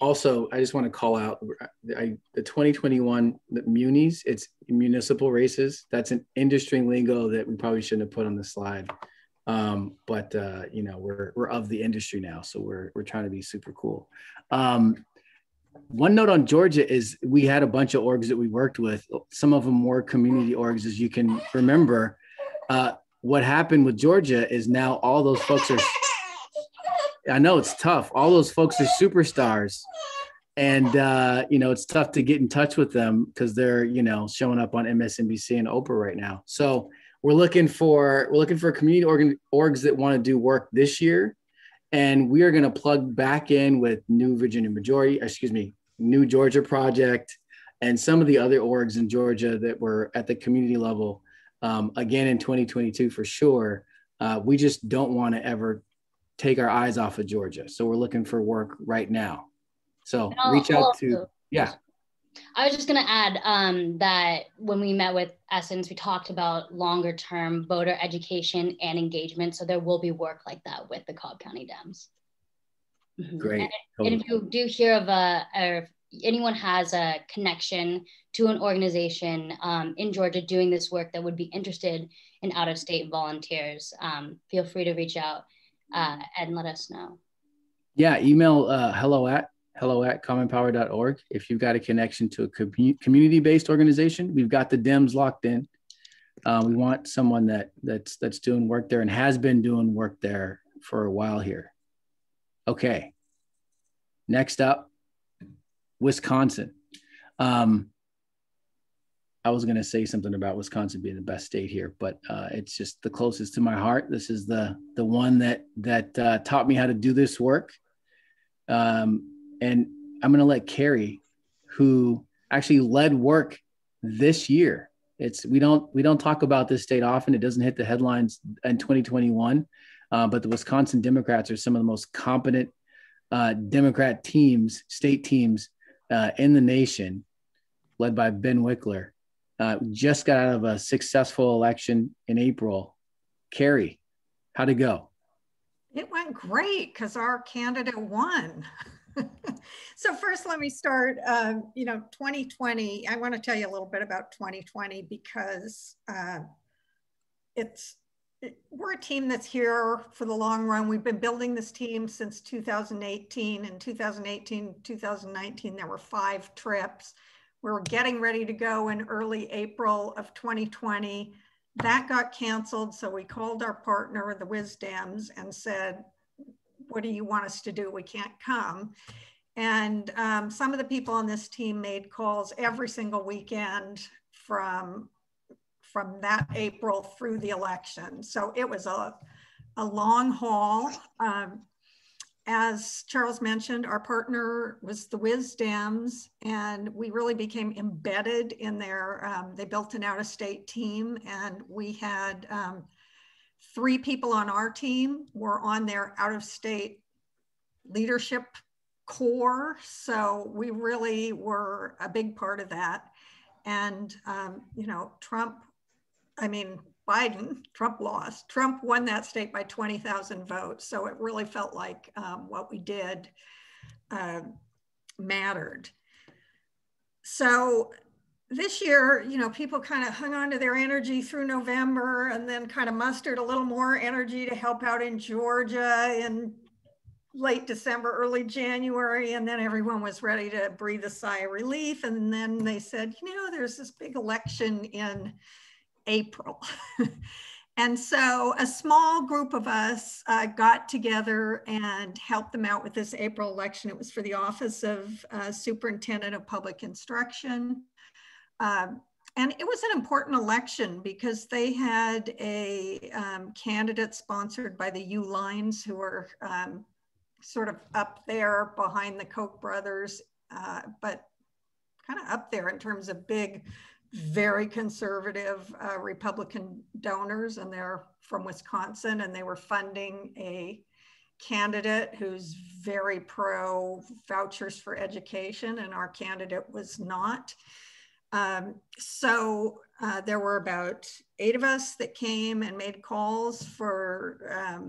Also, I just want to call out the 2021 munis. It's municipal races. That's an industry lingo that we probably shouldn't have put on the slide. But you know, we're of the industry now, so we're trying to be super cool. One note on Georgia is we had a bunch of orgs that we worked with. Some of them were community orgs, as you can remember. What happened with Georgia is now all those folks are. I know it's tough. All those folks are superstars, and you know, it's tough to get in touch with them because they're, you know, showing up on MSNBC and Oprah right now. So we're looking for community orgs that want to do work this year, and we are going to plug back in with New Georgia Project, and some of the other orgs in Georgia that were at the community level again in 2022 for sure. We just don't want to ever take our eyes off of Georgia. So we're looking for work right now. So reach out to, yeah. I was just gonna add that when we met with Essence, we talked about longer term voter education and engagement. So there will be work like that with the Cobb County Dems. Great. And if you do hear of or if anyone has a connection to an organization in Georgia doing this work that would be interested in out-of-state volunteers, feel free to reach out and let us know. Yeah, email hello@commonpower.org. If you've got a connection to a community-based organization, we've got the DEMS locked in. We want someone that's doing work there and has been doing work there for a while here. Okay. Next up, Wisconsin. I was going to say something about Wisconsin being the best state here, but it's just the closest to my heart. This is the one that taught me how to do this work. And I'm going to let Carrie, who actually led work this year. We don't talk about this state often. It doesn't hit the headlines in 2021, but the Wisconsin Democrats are some of the most competent Democrat teams, state teams in the nation, led by Ben Wickler. Just got out of a successful election in April. Carrie, how'd it go? It went great because our candidate won. So first, let me start, 2020, I want to tell you a little bit about 2020 because we're a team that's here for the long run. We've been building this team since 2018. In 2018, 2019, there were 5 trips. We were getting ready to go in early April of 2020. That got canceled. So we called our partner, the WisDems, and said, what do you want us to do? We can't come. And some of the people on this team made calls every single weekend from that April through the election. So it was a long haul. As Charles mentioned, our partner was the WisDems, and we really became embedded in their, they built an out-of-state team, and we had 3 people on our team were on their out-of-state leadership core. So we really were a big part of that. And, Trump lost. Trump won that state by 20,000 votes. So it really felt like what we did mattered. So this year, people kind of hung on to their energy through November and then kind of mustered a little more energy to help out in Georgia in late December, early January. And then everyone was ready to breathe a sigh of relief. And then they said, there's this big election in April. And so a small group of us got together and helped them out with this April election. It was for the Office of Superintendent of Public Instruction. And it was an important election because they had a candidate sponsored by the Uihleins, who were sort of up there behind the Koch brothers, but kind of up there in terms of big, very conservative Republican donors, and they're from Wisconsin, and they were funding a candidate who's very pro vouchers for education, and our candidate was not. So there were about 8 of us that came and made calls for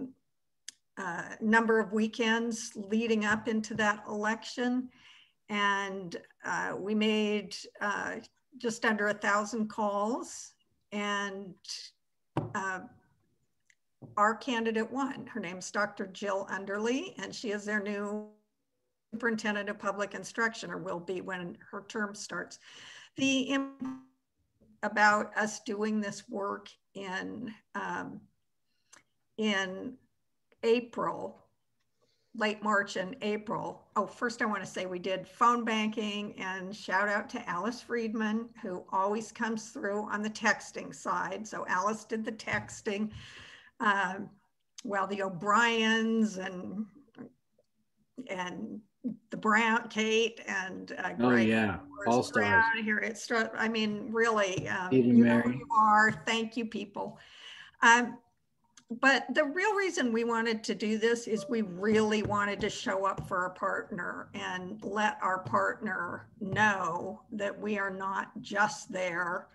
a number of weekends leading up into that election. And we made just under 1,000 calls, and our candidate won. Her name's Dr. Jill Underly, and she is their new superintendent of public instruction, or will be when her term starts. About us doing this work in April, late March and April. Oh, first I want to say we did phone banking, and shout out to Alice Friedman, who always comes through on the texting side. So Alice did the texting, while the O'Briens and the Brown, Kate and Greg. Oh yeah, all stars. Here it's, I mean, really, you know who you are. Thank you, people. But the real reason we wanted to do this is we really wanted to show up for our partner and let our partner know that we are not just there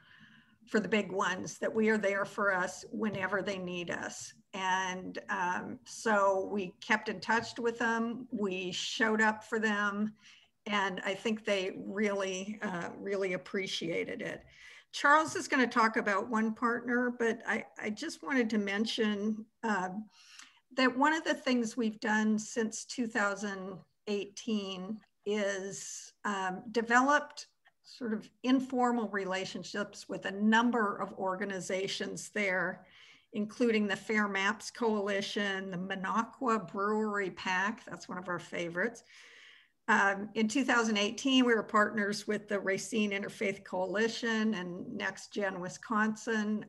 for the big ones, that we are there for us whenever they need us. And so we kept in touch with them. We showed up for them. And I think they really, really appreciated it. Charles is going to talk about one partner, but I just wanted to mention that one of the things we've done since 2018 is developed sort of informal relationships with a number of organizations there, including the Fair Maps Coalition, the Minocqua Brewery PAC, that's one of our favorites. In 2018, we were partners with the Racine Interfaith Coalition and Next Gen Wisconsin.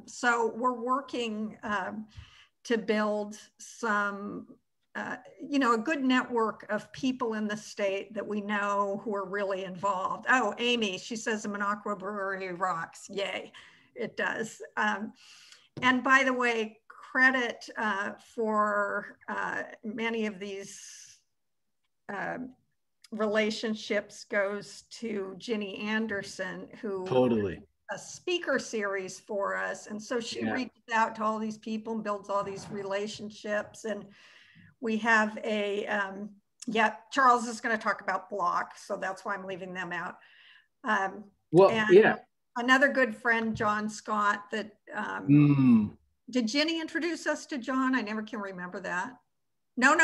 So we're working to build some, a good network of people in the state that we know who are really involved. Oh, Amy, she says the Minocqua Brewery rocks. Yay, it does. And by the way, credit for many of these relationships goes to Ginny Anderson, who Totally. a speaker series for us. And so she reaches out to all these people and builds all these relationships. And we have a, Charles is going to talk about Block. So that's why I'm leaving them out. Another good friend, John Scott, that, did Ginny introduce us to John? I never can remember that. No.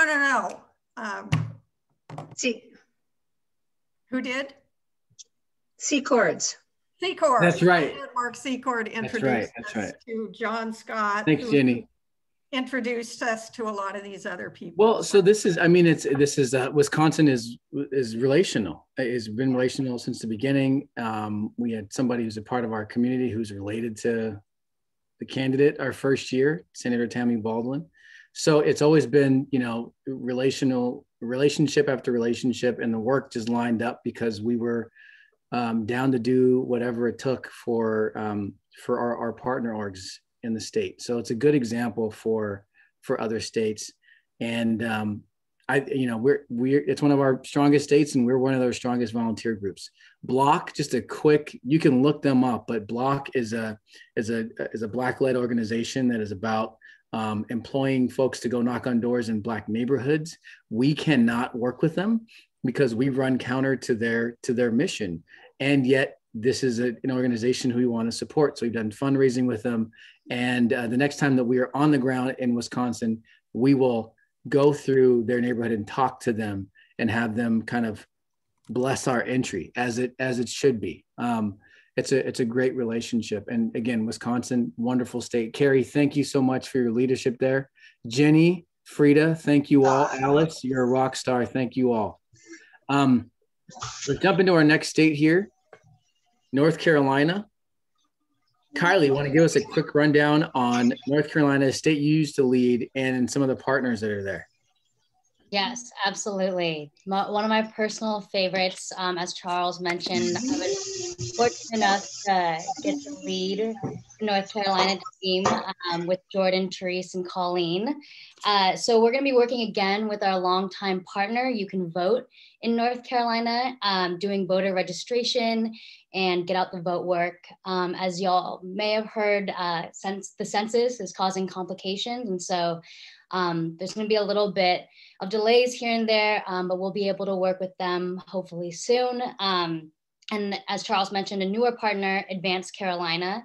See. Who did? Secords. Secord. That's right. Mark Secord introduced us to John Scott. Thanks, Jenny. Introduced us to a lot of these other people. Well, so this is Wisconsin is relational. It's been relational since the beginning. We had somebody who's a part of our community who's related to the candidate our first year, Senator Tammy Baldwin. So it's always been, relationship after relationship, and the work just lined up because we were down to do whatever it took for our partner orgs in the state. So it's a good example for other states. And it's one of our strongest states, and we're one of their strongest volunteer groups. Block, just a quick, you can look them up, but Block is a Black-led organization that is about employing folks to go knock on doors in Black neighborhoods. We cannot work with them because we run counter to their mission. And yet this is an organization who we want to support. So we've done fundraising with them. And the next time that we are on the ground in Wisconsin, we will go through their neighborhood and talk to them and have them kind of bless our entry as it should be. It's a great relationship. And again, Wisconsin, wonderful state. Carrie, thank you so much for your leadership there. Jenny, Frida, thank you all. Alice, you're a rock star. Thank you all. Let's jump into our next state here, North Carolina. Kylie, want to give us a quick rundown on North Carolina, state you used to lead, and some of the partners that are there? Yes, absolutely. One of my personal favorites, as Charles mentioned, I was fortunate enough to get to lead the North Carolina team with Jordan, Therese, and Colleen. So we're going to be working again with our longtime partner. You can vote in North Carolina, doing voter registration and get out the vote work. As y'all may have heard, since the census is causing complications. And so there's going to be a little bit of delays here and there, but we'll be able to work with them hopefully soon. And as Charles mentioned, a newer partner, Advanced Carolina.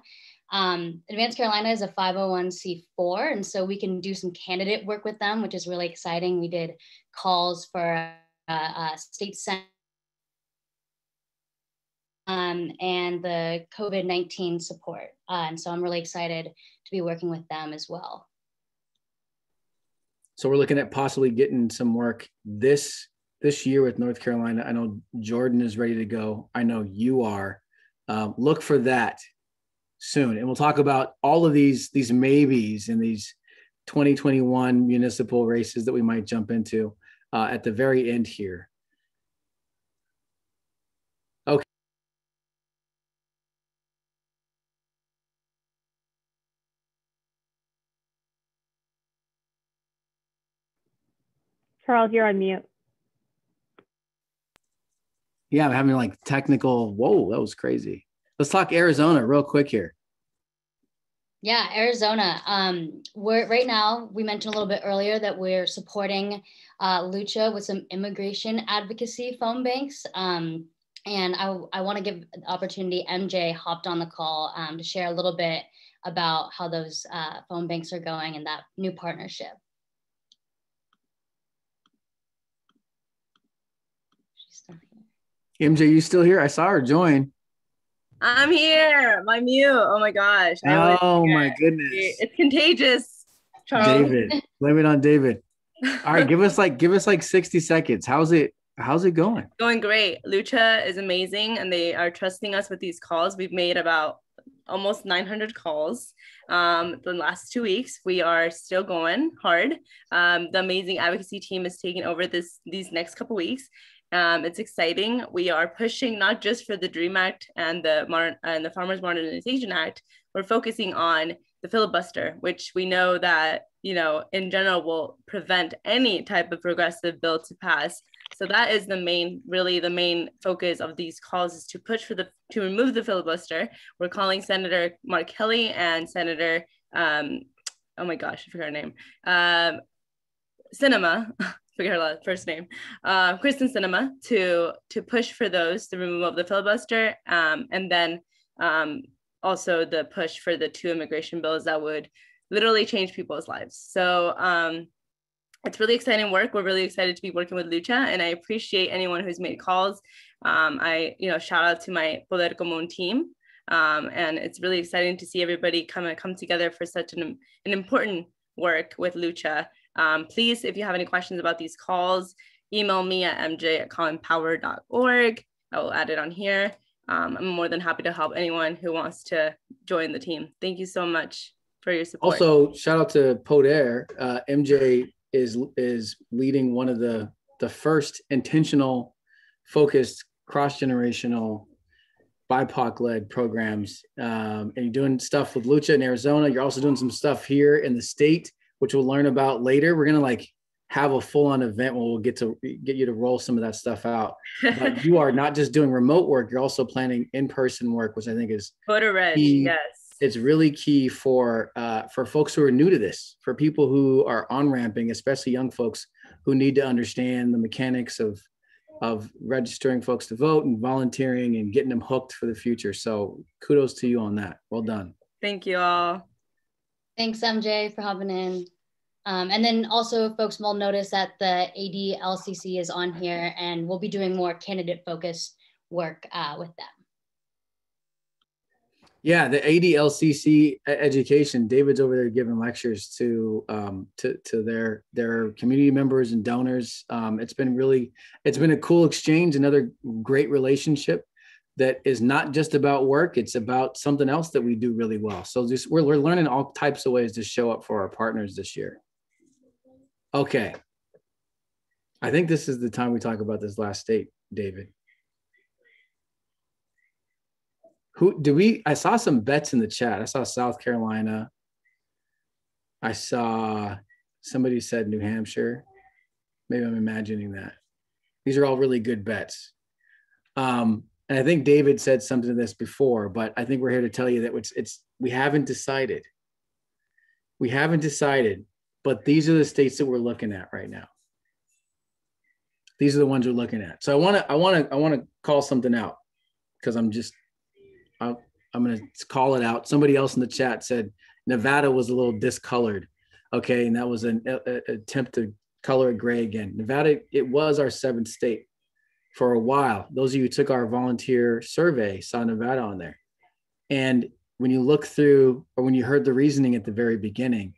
Advanced Carolina is a 501c4, and so we can do some candidate work with them, which is really exciting. We did calls for state senate and the COVID-19 support. And so I'm really excited to be working with them as well. So we're looking at possibly getting some work this year with North Carolina. I know Jordan is ready to go. I know you are. Look for that soon. And we'll talk about all of these maybes and these 2021 municipal races that we might jump into at the very end here. Okay. Charles, you're on mute. Yeah, I'm having like technical, whoa, that was crazy. Let's talk Arizona real quick here. Yeah, Arizona. We're right now, we mentioned a little bit earlier that we're supporting Lucha with some immigration advocacy phone banks. And I want to give the opportunity, MJ hopped on the call to share a little bit about how those phone banks are going and that new partnership. MJ, you still here? I saw her join. I'm here. My mute. Oh my gosh. Oh my goodness. It's contagious. Charles. David. Blame it on David. All right, give us like 60 seconds. How's it going? Going great. Lucha is amazing and they are trusting us with these calls. We've made about almost 900 calls the last 2 weeks. We are still going hard. The amazing advocacy team is taking over these next couple weeks. It's exciting. We are pushing not just for the DREAM Act and the Farmers Modernization Act. We're focusing on the filibuster, which we know that, in general will prevent any type of progressive bill to pass. So that is the main focus of these calls, is to push to remove the filibuster. We're calling Senator Mark Kelly and Senator, oh my gosh, I forgot her name, Sinema, forget her first name, Kristen Sinema, to push for those, the removal of the filibuster, and then also the push for the 2 immigration bills that would literally change people's lives. So it's really exciting work. We're really excited to be working with Lucha, and I appreciate anyone who's made calls. Shout out to my Poder Común team. And it's really exciting to see everybody come together for such an important work with Lucha. Please, if you have any questions about these calls, email me at mj@common.power.org. I will add it on here. I'm more than happy to help anyone who wants to join the team. Thank you so much for your support. Also, shout out to Poder. MJ is leading one of the first intentional, focused, cross-generational, BIPOC-led programs. And you're doing stuff with Lucha in Arizona. You're also doing some stuff here in the state, which we'll learn about later. We're gonna have a full-on event where we'll get you to roll some of that stuff out. But you are not just doing remote work, you're also planning in-person work, which I think is key. Yes. It's really key for folks who are new to this, for people who are on-ramping, especially young folks who need to understand the mechanics of registering folks to vote and volunteering and getting them hooked for the future. So kudos to you on that. Well done. Thank you all. Thanks, MJ, for hopping in. And then also, folks will notice that the ADLCC is on here, and we'll be doing more candidate-focused work with them. Yeah, the ADLCC education. David's over there giving lectures to their community members and donors. It's been a cool exchange, another great relationship that is not just about work. It's about something else that we do really well. So we're learning all types of ways to show up for our partners this year. Okay, I think this is the time we talk about this last state, David. I saw some bets in the chat. I saw South Carolina. I saw somebody said New Hampshire. Maybe I'm imagining that. These are all really good bets. And I think David said something to this before, but I think we're here to tell you that we haven't decided. We haven't decided, but these are the states that we're looking at right now. These are the ones we're looking at. So I want to call something out, because I'm going to call it out. Somebody else in the chat said Nevada was a little discolored. Okay. And that was an attempt to color it gray again. Nevada, it was our 7th state for a while. Those of you who took our volunteer survey saw Nevada on there. And when you look through, or when you heard the reasoning at the very beginning,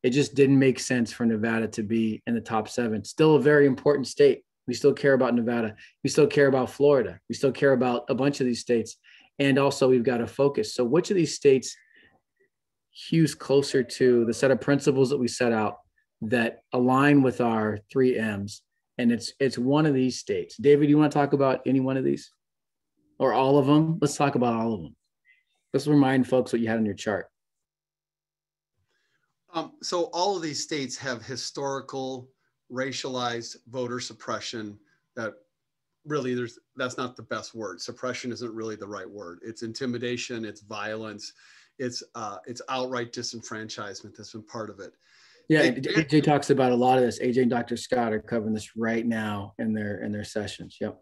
it just didn't make sense for Nevada to be in the top 7. Still a very important state. We still care about Nevada. We still care about Florida. We still care about a bunch of these states. And also we've got to focus. So which of these states hews closer to the set of principles that we set out that align with our 3 M's? And it's one of these states. David, you want to talk about any one of these or all of them? Let's talk about all of them. Let's remind folks what you had on your chart. So all of these states have historical racialized voter suppression that really that's not the best word. Suppression isn't really the right word. It's intimidation, it's violence, it's outright disenfranchisement that's been part of it. Yeah, AJ talks about a lot of this. AJ and Dr. Scott are covering this right now in their sessions. Yep.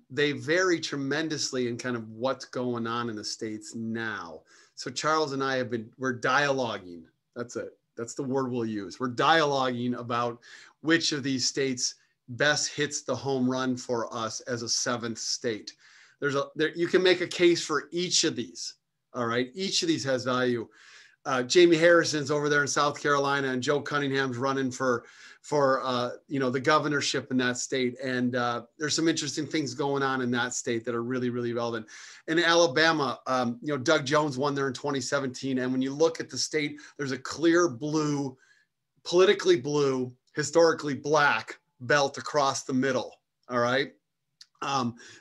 They vary tremendously in kind of what's going on in the states now. So Charles and I we're dialoguing. That's it. That's the word we'll use. We're dialoguing about which of these states best hits the home run for us as a 7th state. You can make a case for each of these. All right. Each of these has value. Jamie Harrison's over there in South Carolina, and Joe Cunningham's running for the governorship in that state. And there's some interesting things going on in that state that are really, really relevant. In Alabama, Doug Jones won there in 2017. And when you look at the state, there's a clear blue, politically blue, historically black belt across the middle. All right.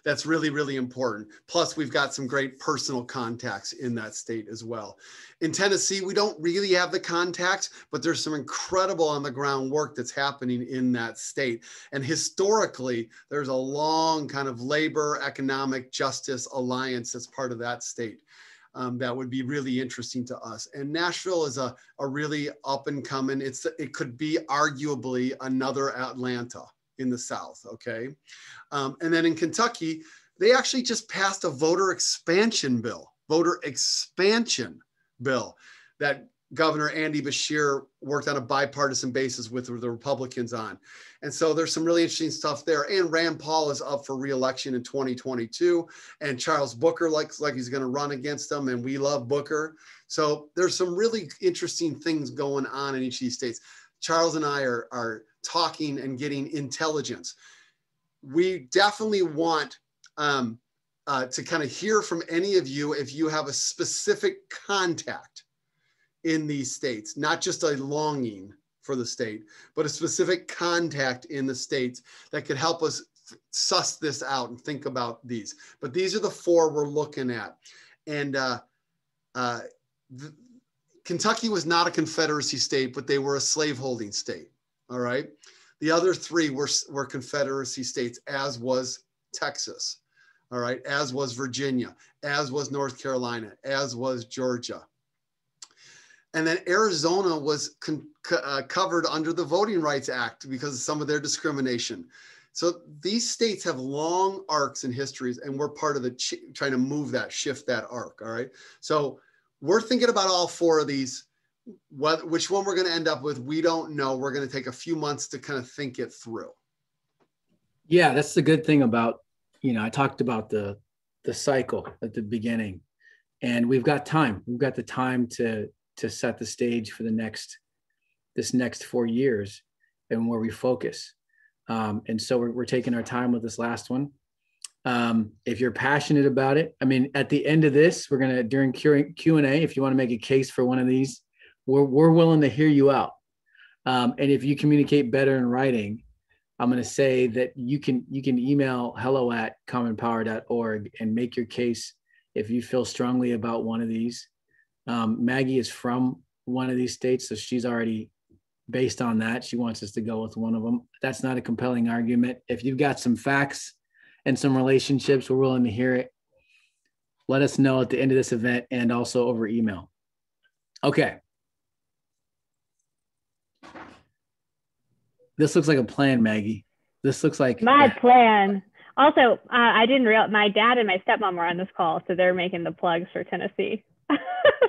That's really, really important. Plus, we've got some great personal contacts in that state as well. In Tennessee, we don't really have the contacts, but there's some incredible on the ground work that's happening in that state. And historically, there's a long kind of labor, economic justice alliance that's part of that state. That would be really interesting to us. And Nashville is a really up and coming. It could be arguably another Atlanta in the South, okay? And then in Kentucky, they actually just passed a voter expansion bill that Governor Andy Beshear worked on a bipartisan basis with the Republicans on. And so there's some really interesting stuff there. And Rand Paul is up for re-election in 2022. And Charles Booker looks like he's going to run against him. And we love Booker. So there's some really interesting things going on in each of these states. Charles and I are talking and getting intelligence. We definitely want to kind of hear from any of you if you have a specific contact in these states, not just a longing for the state, but a specific contact in the states that could help us suss this out and think about these. But these are the 4 we're looking at. And Kentucky was not a Confederacy state, but they were a slaveholding state. All right. The other 3 were Confederacy states, as was Texas. All right. As was Virginia, as was North Carolina, as was Georgia. And then Arizona was covered under the Voting Rights Act because of some of their discrimination. So these states have long arcs and histories, and we're part of the trying to shift that arc. All right. So we're thinking about all 4 of these. Which one we're going to end up with, we don't know. We're going to take a few months to kind of think it through. Yeah, that's the good thing about, I talked about the cycle at the beginning, and we've got time. We've got the time to set the stage for this next 4 years and where we focus. And so we're taking our time with this last one. If you're passionate about it, at the end of this, we're going to, during Q&A, if you want to make a case for one of these, we're willing to hear you out. And if you communicate better in writing, I'm going to say that you can email hello@commonpower.org and make your case if you feel strongly about one of these. Maggie is from one of these states, so she's already, based on that, she wants us to go with one of them. That's not a compelling argument. If you've got some facts and some relationships, we're willing to hear it. Let us know at the end of this event and also over email. Okay. This looks like a plan, Maggie. This looks like my plan. Also, I didn't realize my dad and my stepmom were on this call, so they're making the plugs for Tennessee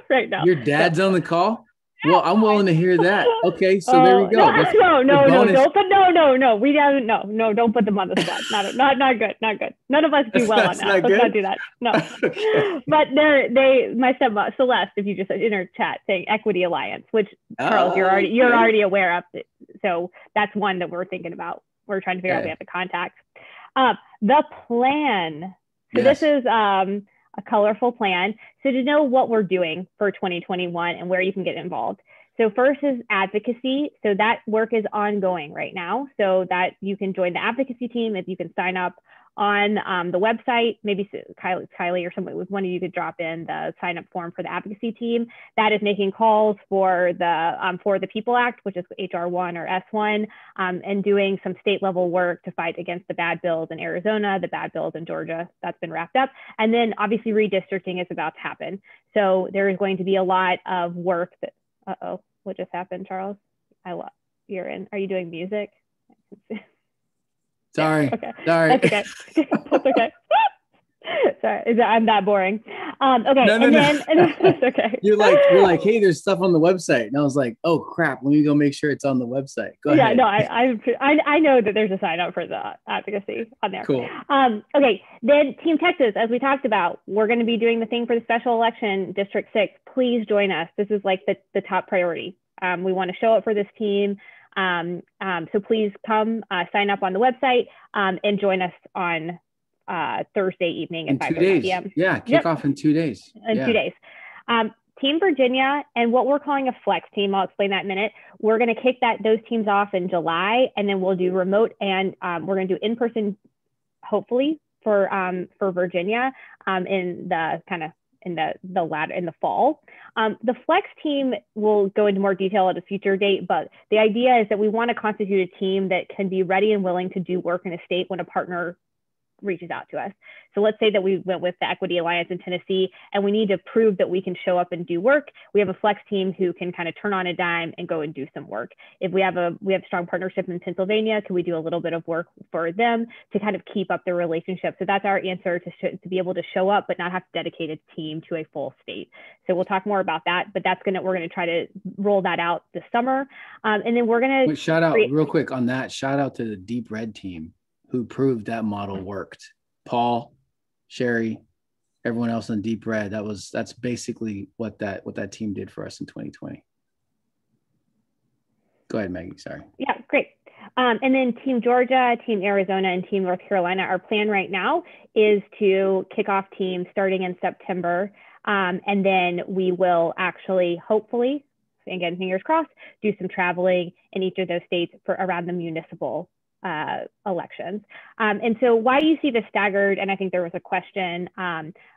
right now. Your dad's on the call? Well, I'm willing to hear that. Okay, so there we go. No, don't put we don't don't put them on the spot. Not good. None of us do well on that. Let's not do that. No. But my stepmom Celeste, if you just in her chat saying Equity Alliance, which Charles, you're already aware of. So that's one that we're thinking about. We're trying to figure out if we have the contact. The plan. So this is a colorful plan. So to know what we're doing for 2021 and where you can get involved. So first is advocacy. So that work is ongoing right now. So that you can join the advocacy team if you can sign up on the website. Maybe Kylie or somebody, one of you could drop in the sign up form for the advocacy team. That is making calls for the People Act, which is HR1 or S1, and doing some state level work to fight against the bad bills in Arizona, the bad bills in Georgia. That's been wrapped up. And then obviously redistricting is about to happen. So there is going to be a lot of work that, what just happened, Charles? You're in. Are you doing music? Sorry. Okay. Sorry. That's okay. That's okay. Sorry, I'm that boring. Okay. No, and no. then okay. You're like, hey, there's stuff on the website. And I was like, oh crap, let me go make sure it's on the website. Go ahead. No, I know that there's a sign up for the advocacy on there. Cool. Okay. Then Team Texas, as we talked about, we're going to be doing the thing for the special election, District 6. Please join us. This is like the top priority. We want to show up for this team. So please come sign up on the website and join us on Thursday evening at 5:30 p.m. Yeah, kick off in 2 days. In 2 days. Team Virginia and what we're calling a flex team, I'll explain that in a minute. We're going to kick those teams off in July, and then we'll do remote, and we're going to do in-person, hopefully, for Virginia in the fall. The flex team will go into more detail at a future date, but the idea is that we want to constitute a team that can be ready and willing to do work in a state when a partner reaches out to us. So let's say that we went with the Equity Alliance in Tennessee and we need to prove that we can show up and do work. We have a flex team who can kind of turn on a dime and go and do some work. If we have strong partnership in Pennsylvania, can we do a little bit of work for them to kind of keep up the relationship? So that's our answer to be able to show up, but not have to dedicate a team to a full state. So we'll talk more about that, but we're going to try to roll that out this summer. And then we're going to shout out real quick on that. Shout out to the Deep Red team who proved that model worked. Paul, Sherry, everyone else on Deep Red. That's basically what that team did for us in 2020. Go ahead, Maggie. Sorry. Yeah, great. And then Team Georgia, Team Arizona, and Team North Carolina, our plan right now is to kick off teams starting in September. And then we will actually, hopefully, again, fingers crossed, do some traveling in each of those states for around the municipal elections. And so why you see this staggered, and I think there was a question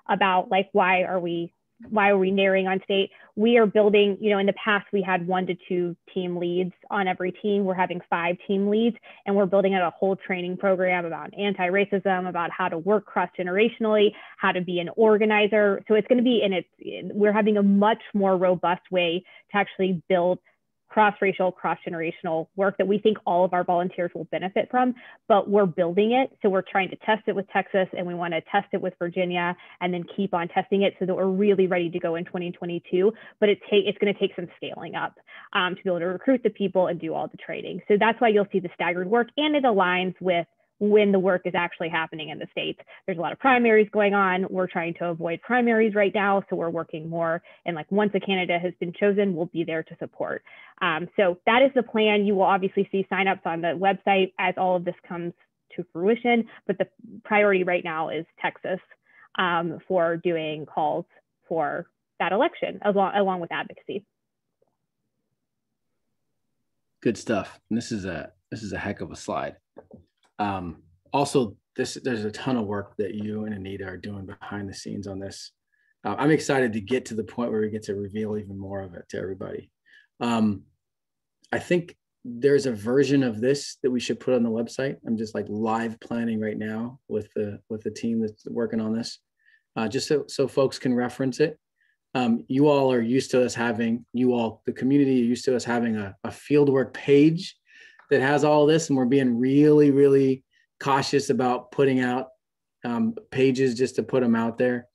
about like, why are we narrowing on state? We are building, in the past we had 1 to 2 team leads on every team. We're having 5 team leads, and we're building out a whole training program about anti-racism, about how to work cross-generationally, how to be an organizer. So it's going to be we're having a much more robust way to actually build cross-racial, cross-generational work that we think all of our volunteers will benefit from, but we're building it. So we're trying to test it with Texas, and we want to test it with Virginia, and then keep on testing it so that we're really ready to go in 2022. But it's going to take some scaling up to be able to recruit the people and do all the training. So that's why you'll see the staggered work, and it aligns with when the work is actually happening in the states. There's a lot of primaries going on. We're trying to avoid primaries right now. So we're working more. And like once a candidate has been chosen, we'll be there to support. So that is the plan. You will obviously see signups on the website as all of this comes to fruition. But the priority right now is Texas for doing calls for that election along with advocacy. Good stuff. And this is a heck of a slide. Also, there's a ton of work that you and Anita are doing behind the scenes on this. I'm excited to get to the point where we get to reveal even more of it to everybody. I think there's a version of this that we should put on the website. I'm just like live planning right now with the team that's working on this, just so folks can reference it. You all are used to us having, the community are used to us having a fieldwork page that has all this, and we're being really, really cautious about putting out pages just to put them out there.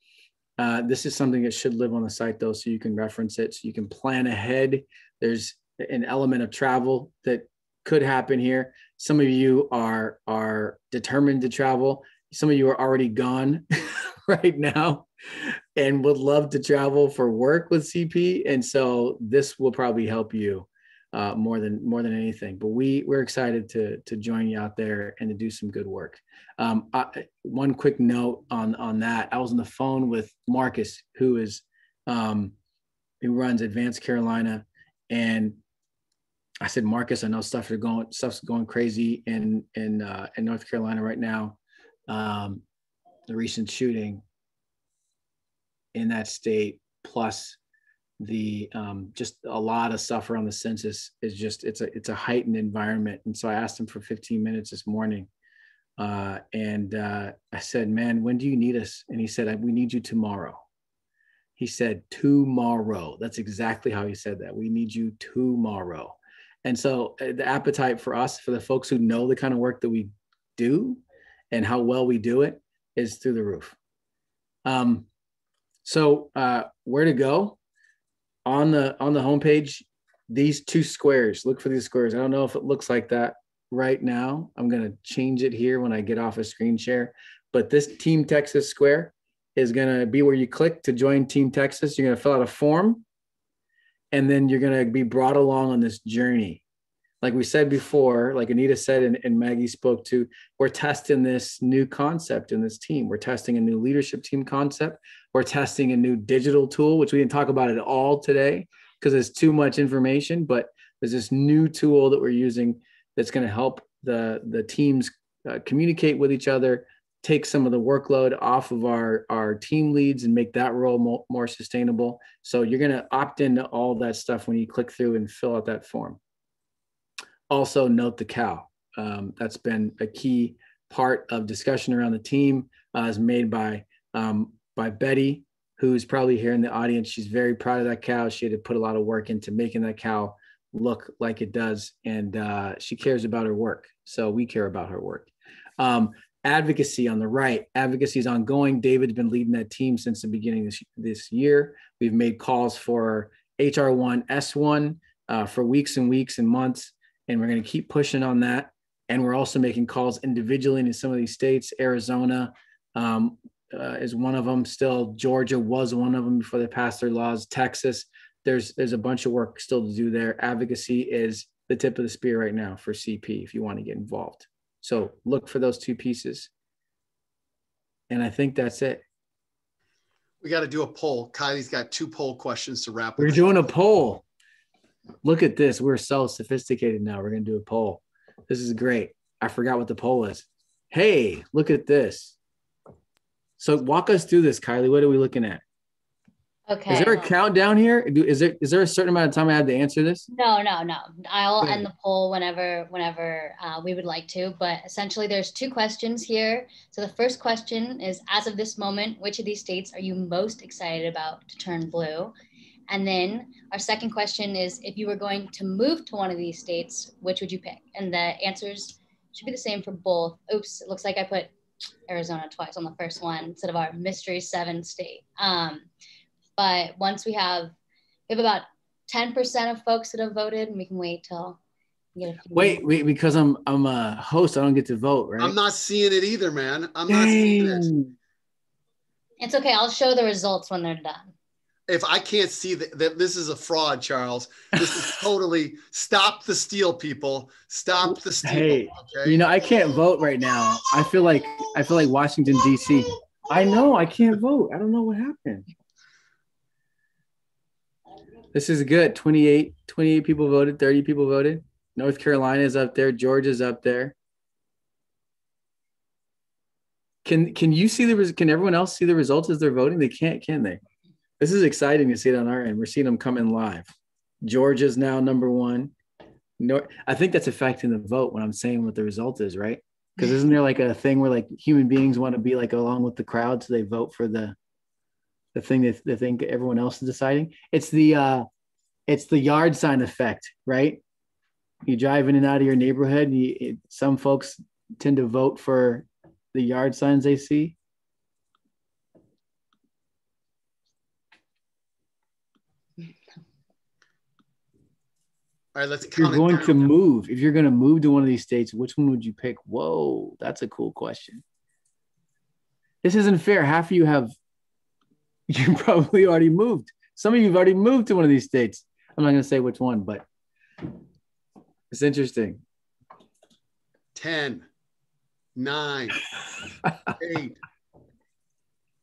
This is something that should live on the site though, so you can reference it, so you can plan ahead. There's an element of travel that could happen here. Some of you are determined to travel. Some of you are already gone right now and would love to travel for work with CP. And so this will probably help you more than anything. But we're excited to join you out there and to do some good work. One quick note on that. I was on the phone with Marcus, who runs Advanced Carolina, and I said, Marcus, I know stuff's going crazy in North Carolina right now. The recent shooting in that state, plus the just a lot of stuff around the census is just it's a heightened environment. And so I asked him for 15 minutes this morning, and I said, man, when do you need us? And he said, we need you tomorrow. He said, tomorrow. That's exactly how he said that. We need you tomorrow. And so the appetite for us, for the folks who know the kind of work that we do and how well we do it, is through the roof. So where to go? On the homepage, these two squares, look for these squares. I don't know if it looks like that right now. I'm going to change it here when I get off a screen share. But this Team Texas square is going to be where you click to join Team Texas. You're going to fill out a form, and then you're going to be brought along on this journey. Like we said before, like Anita said and Maggie spoke to, we're testing this new concept in this team. We're testing a new leadership team concept. We're testing a new digital tool, which we didn't talk about at all today because there's too much information, but there's this new tool that we're using that's going to help the teams communicate with each other, take some of the workload off of our team leads and make that role more sustainable. So you're going to opt into all that stuff when you click through and fill out that form. Also note the cow. That's been a key part of discussion around the team, is made by Betty, who's probably here in the audience. She's very proud of that cow. She had to put a lot of work into making that cow look like it does. And she cares about her work. So we care about her work. Advocacy on the right. Advocacy is ongoing. David's been leading that team since the beginning of this year. We've made calls for HR1, S1 for weeks and weeks and months. And we're going to keep pushing on that. And we're also making calls individually in some of these states. Arizona is one of them still. Georgia was one of them before they passed their laws. Texas, there's a bunch of work still to do there. Advocacy is the tip of the spear right now for CP if you want to get involved. So look for those two pieces. And I think that's it. We got to do a poll. Kylie's got 2 poll questions to wrap up. We're doing a poll. Look at this. We're so sophisticated now. We're going to do a poll. This is great. I forgot what the poll is. Hey, look at this. So walk us through this, Kylie. What are we looking at? Okay. Is there a countdown here? Is there a certain amount of time I have to answer this? No. I'll end the poll whenever we would like to. But essentially, there's 2 questions here. So the first question is, as of this moment, which of these states are you most excited about to turn blue? And then our second question is, if you were going to move to one of these states, which would you pick? And the answers should be the same for both. Oops, it looks like I put Arizona twice on the first one instead of our mystery 7 state. But once we have about 10% of folks that have voted, and we can wait till we get a few Wait, because I'm a host, I don't get to vote, right? I'm not seeing it either, man. I'm not seeing it. It's okay. I'll show the results when they're done. If I can't see that this is a fraud, Charles, this is totally stop the steal, people. Stop the steal. Hey, okay? I can't vote right now. I feel like Washington, D.C. I know I can't vote. I don't know what happened. This is good. 28 people voted, 30 people voted. North Carolina is up there. Georgia's up there. Can you see can everyone else see the results as they're voting? They can't, can they? This is exciting to see it on our end. We're seeing them come in live. Georgia's now number 1. I think that's affecting the vote when I'm saying what the result is, right? Because isn't there like a thing where like human beings want to be like along with the crowd, so they vote for the thing that they think everyone else is deciding? It's the yard sign effect, right? You drive in and out of your neighborhood. Some folks tend to vote for the yard signs they see. All right, let's If count you're going to move to one of these states, which one would you pick? Whoa, that's a cool question. This isn't fair. Half of you probably already moved. Some of you have already moved to one of these states. I'm not going to say which one, but it's interesting. 10, 9, 8,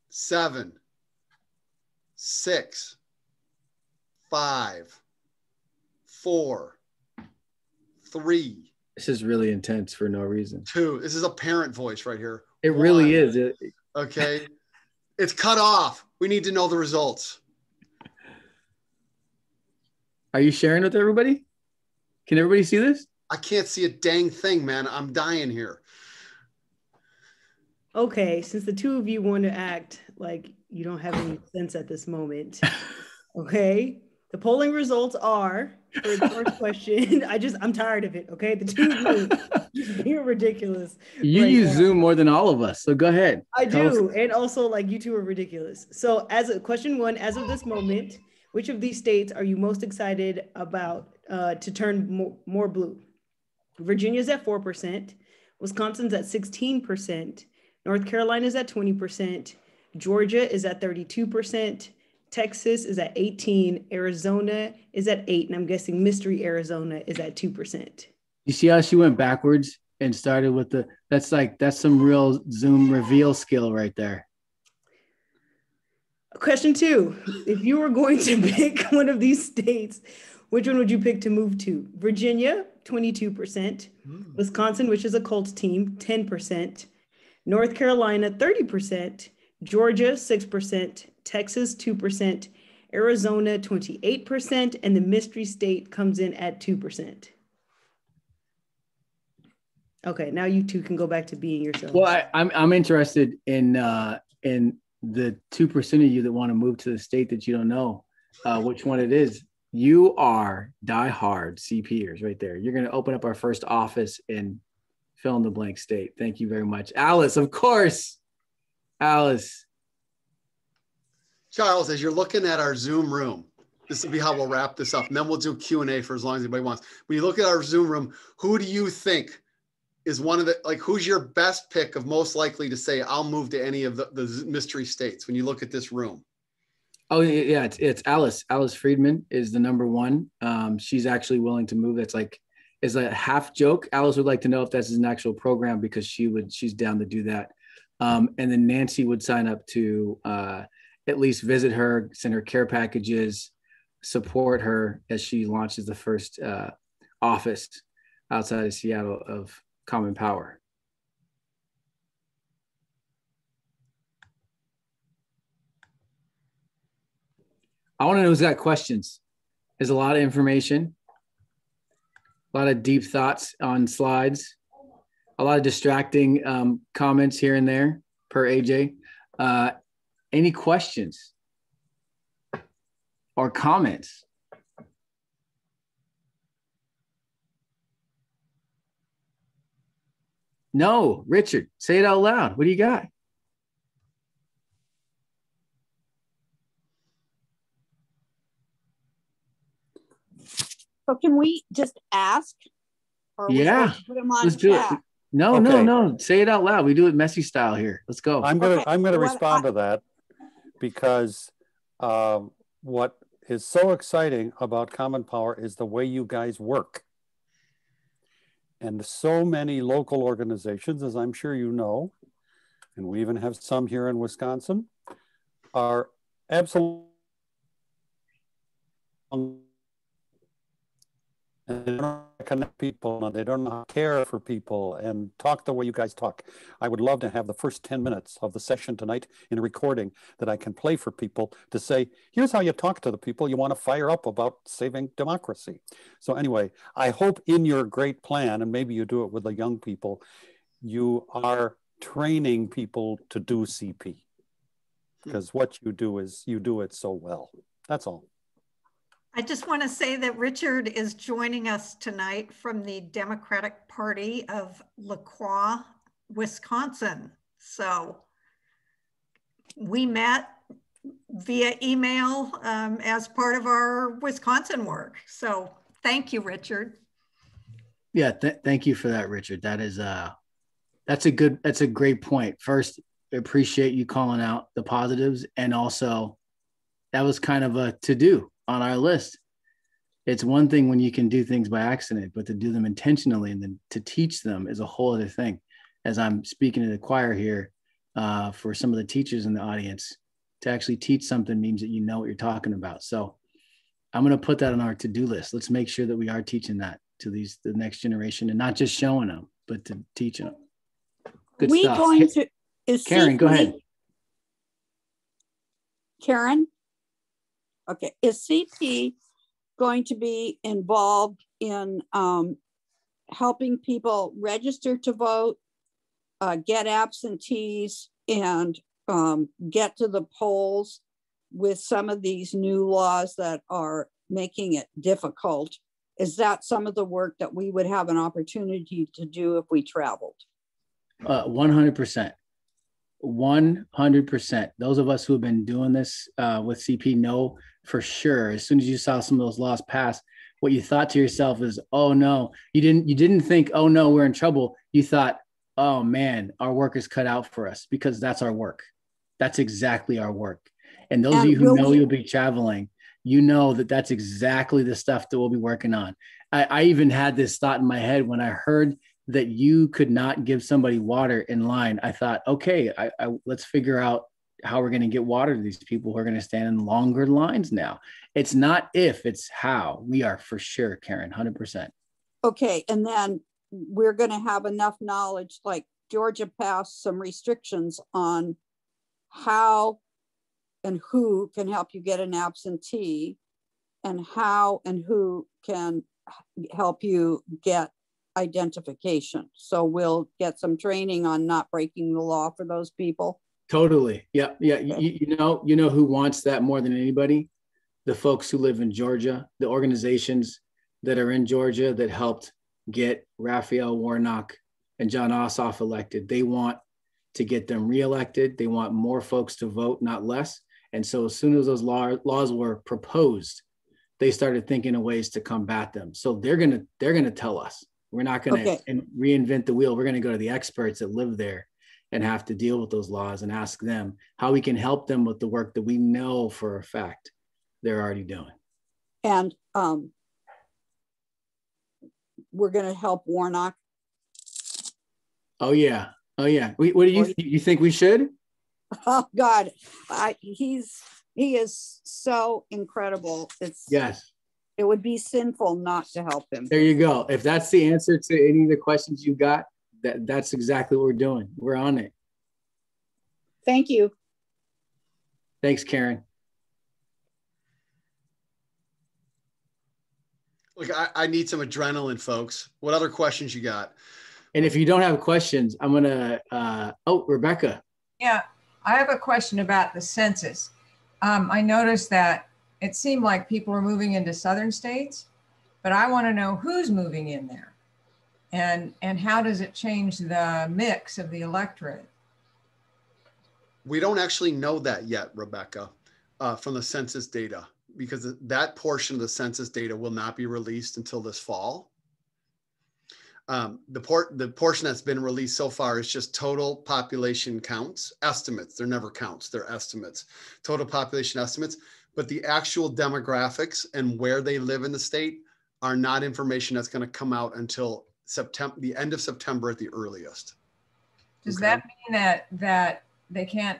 7, 6, 5, 4, 3. This is really intense for no reason. 2. This is a parent voice right here. It really is. Okay. It's cut off. We need to know the results. Are you sharing with everybody? Can everybody see this? I can't see a dang thing, man. I'm dying here. Okay, since the 2 of you want to act like you don't have any sense at this moment, okay, The polling results are, for the first question, I'm tired of it, okay? The two of you just being ridiculous. You right use now. Zoom more than all of us, so go ahead. I do, and also like you two are ridiculous. So as a question one, as of this moment, which of these states are you most excited about to turn more blue? Virginia's at 4%, Wisconsin's at 16%, North Carolina's at 20%, Georgia is at 32%, Texas is at 18%, Arizona is at 8%, and I'm guessing Mystery Arizona is at 2%. You see how she went backwards and started with that's some real Zoom reveal skill right there. Question two, if you were going to pick one of these states, which one would you pick to move to? Virginia, 22%, Wisconsin, which is a Colts team, 10%, North Carolina, 30%, Georgia, 6%, Texas, 2%, Arizona, 28%, and the mystery state comes in at 2%. Okay, now you two can go back to being yourselves. Well, I'm interested in the 2% of you that want to move to the state that you don't know which one it is. You are diehard CPers right there. You're going to open up our first office in fill in the blank state. Thank you very much. Alice, of course. Alice. Charles, as you're looking at our Zoom room, this will be how we'll wrap this up. And then we'll do Q&A for as long as anybody wants. When you look at our Zoom room, who do you think is one of the, like, who's your best pick of most likely to say, I'll move to any of the mystery states when you look at this room? Oh yeah, it's Alice. Alice Friedman is the number one. She's actually willing to move. That's like, is a half joke. Alice would like to know if that's an actual program because she's down to do that. And then Nancy would sign up to at least visit her, send her care packages, support her as she launches the first office outside of Seattle of Common Power. I want to know who's got questions. There's a lot of information, a lot of deep thoughts on slides, a lot of distracting comments here and there per AJ. Any questions or comments? No, Richard, say it out loud. What do you got? So can we just ask? Or yeah, put them on let's do chat? it. No, Okay. no. Say it out loud. We do it messy style here. Let's go. I'm gonna respond to that because what is so exciting about Common Power is the way you guys work. And so many local organizations, as I'm sure you know, and we even have some here in Wisconsin, are absolutely and they don't know how to connect people and they don't know how to care for people and talk the way you guys talk. I would love to have the first 10 minutes of the session tonight in a recording that I can play for people to say, here's how you talk to the people you want to fire up about saving democracy. So anyway, I hope in your great plan, and maybe you do it with the young people, you are training people to do CP. Because what you do is you do it so well. That's all. I just want to say that Richard is joining us tonight from the Democratic Party of La Croix, Wisconsin. So we met via email as part of our Wisconsin work. So thank you, Richard. Yeah, thank you for that, Richard. That is that's a great point. First, I appreciate you calling out the positives, and also that was kind of a to-do on our list. It's one thing when you can do things by accident, but to do them intentionally and then to teach them is a whole other thing. As I'm speaking to the choir here, for some of the teachers in the audience, to actually teach something means that you know what you're talking about. So I'm going to put that on our to-do list. Let's make sure that we are teaching that to the next generation, and not just showing them, but to teach them. Good stuff. Karen, go ahead. Karen? Okay, is CP going to be involved in helping people register to vote, get absentees, and get to the polls with some of these new laws that are making it difficult. Is that some of the work that we would have an opportunity to do if we traveled? 100%. 100%. Those of us who have been doing this with CP know for sure, as soon as you saw some of those laws pass, what you thought to yourself is, oh no, you didn't think, oh no, we're in trouble. You thought, oh man, our work is cut out for us, because that's our work. That's exactly our work. And those of you who know you'll be traveling, you know that that's exactly the stuff that we'll be working on. I even had this thought in my head when I heard that you could not give somebody water in line. I thought, okay, let's figure out how we're going to get water to these people who are going to stand in longer lines now. It's not if, it's how. We are for sure, Karen, 100%. Okay, and then we're going to have enough knowledge, like Georgia passed some restrictions on how and who can help you get an absentee, and how and who can help you get identification. So we'll get some training on not breaking the law for those people. Totally. Yeah. You know who wants that more than anybody? The folks who live in Georgia, the organizations that are in Georgia that helped get Raphael Warnock and Jon Ossoff elected. They want to get them reelected. They want more folks to vote, not less. And so as soon as those laws were proposed, they started thinking of ways to combat them. So they're gonna tell us. We're not gonna reinvent the wheel. We're gonna go to the experts that live there and have to deal with those laws and ask them how we can help them with the work that we know for a fact they're already doing. And we're going to help Warnock. Oh yeah. What do you think we should? Oh God, he is so incredible. It would be sinful not to help him. There you go. If that's the answer to any of the questions you got, that's exactly what we're doing. We're on it. Thank you. Thanks, Karen. Look, I need some adrenaline, folks. What other questions you got? And if you don't have questions, I'm gonna, Rebecca. Yeah, I have a question about the census. I noticed that it seemed like people are moving into southern states, but I want to know who's moving in there. And how does it change the mix of the electorate? We don't actually know that yet, Rebecca, from the census data, because that portion of the census data will not be released until this fall. The portion that's been released so far is just total population counts, estimates. They're never counts, they're estimates, total population estimates. But the actual demographics and where they live in the state are not information that's going to come out until September, the end of September at the earliest. Does that mean that they can't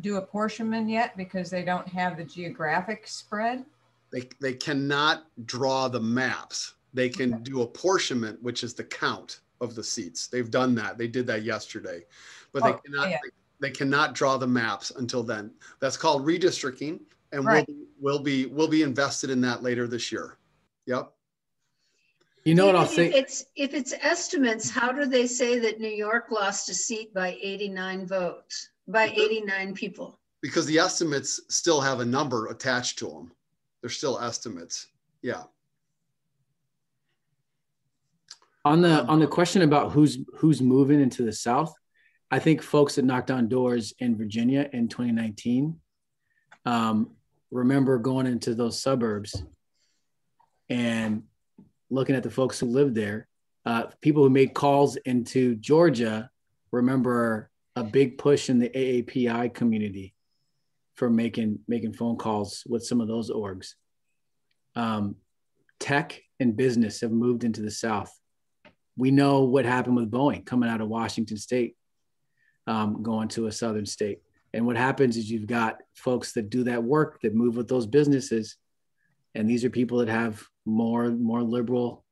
do apportionment yet because they don't have the geographic spread? They cannot draw the maps. They can do apportionment, which is the count of the seats. They've done that. They did that yesterday, but they cannot draw the maps until then. That's called redistricting, and we'll be invested in that later this year. Yep. You know what I'll say? If it's estimates, how do they say that New York lost a seat by 89 votes, by 89 people? Because the estimates still have a number attached to them. They're still estimates. Yeah. On the question about who's moving into the South, I think folks that knocked on doors in Virginia in 2019 remember going into those suburbs and looking at the folks who lived there. People who made calls into Georgia remember a big push in the AAPI community for making phone calls with some of those orgs. Tech and business have moved into the South. We know what happened with Boeing coming out of Washington State, going to a Southern state. And what happens is you've got folks that do that work, that move with those businesses. And these are people that have more liberal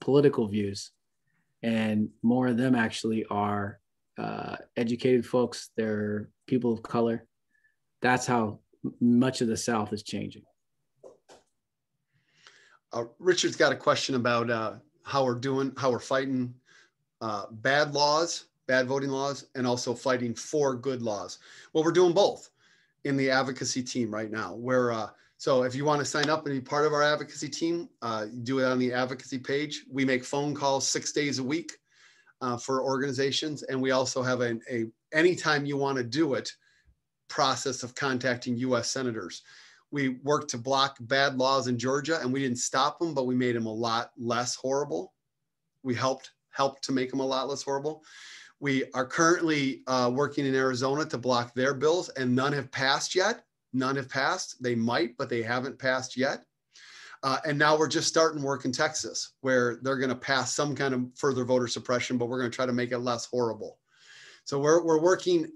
political views. And more of them actually are educated folks. They're people of color. That's how much of the South is changing. Richard's got a question about how we're fighting bad voting laws, and also fighting for good laws. Well, we're doing both in the advocacy team right now. We're So if you want to sign up and be part of our advocacy team, do it on the advocacy page. We make phone calls 6 days a week for organizations. And we also have a anytime you want to do it process of contacting US senators. We worked to block bad laws in Georgia, and we didn't stop them, but we made them a lot less horrible. We helped to make them a lot less horrible. We are currently working in Arizona to block their bills, and none have passed yet. None have passed. They might, but they haven't passed yet. And now we're just starting work in Texas, where they're going to pass some kind of further voter suppression, but we're going to try to make it less horrible. So we're working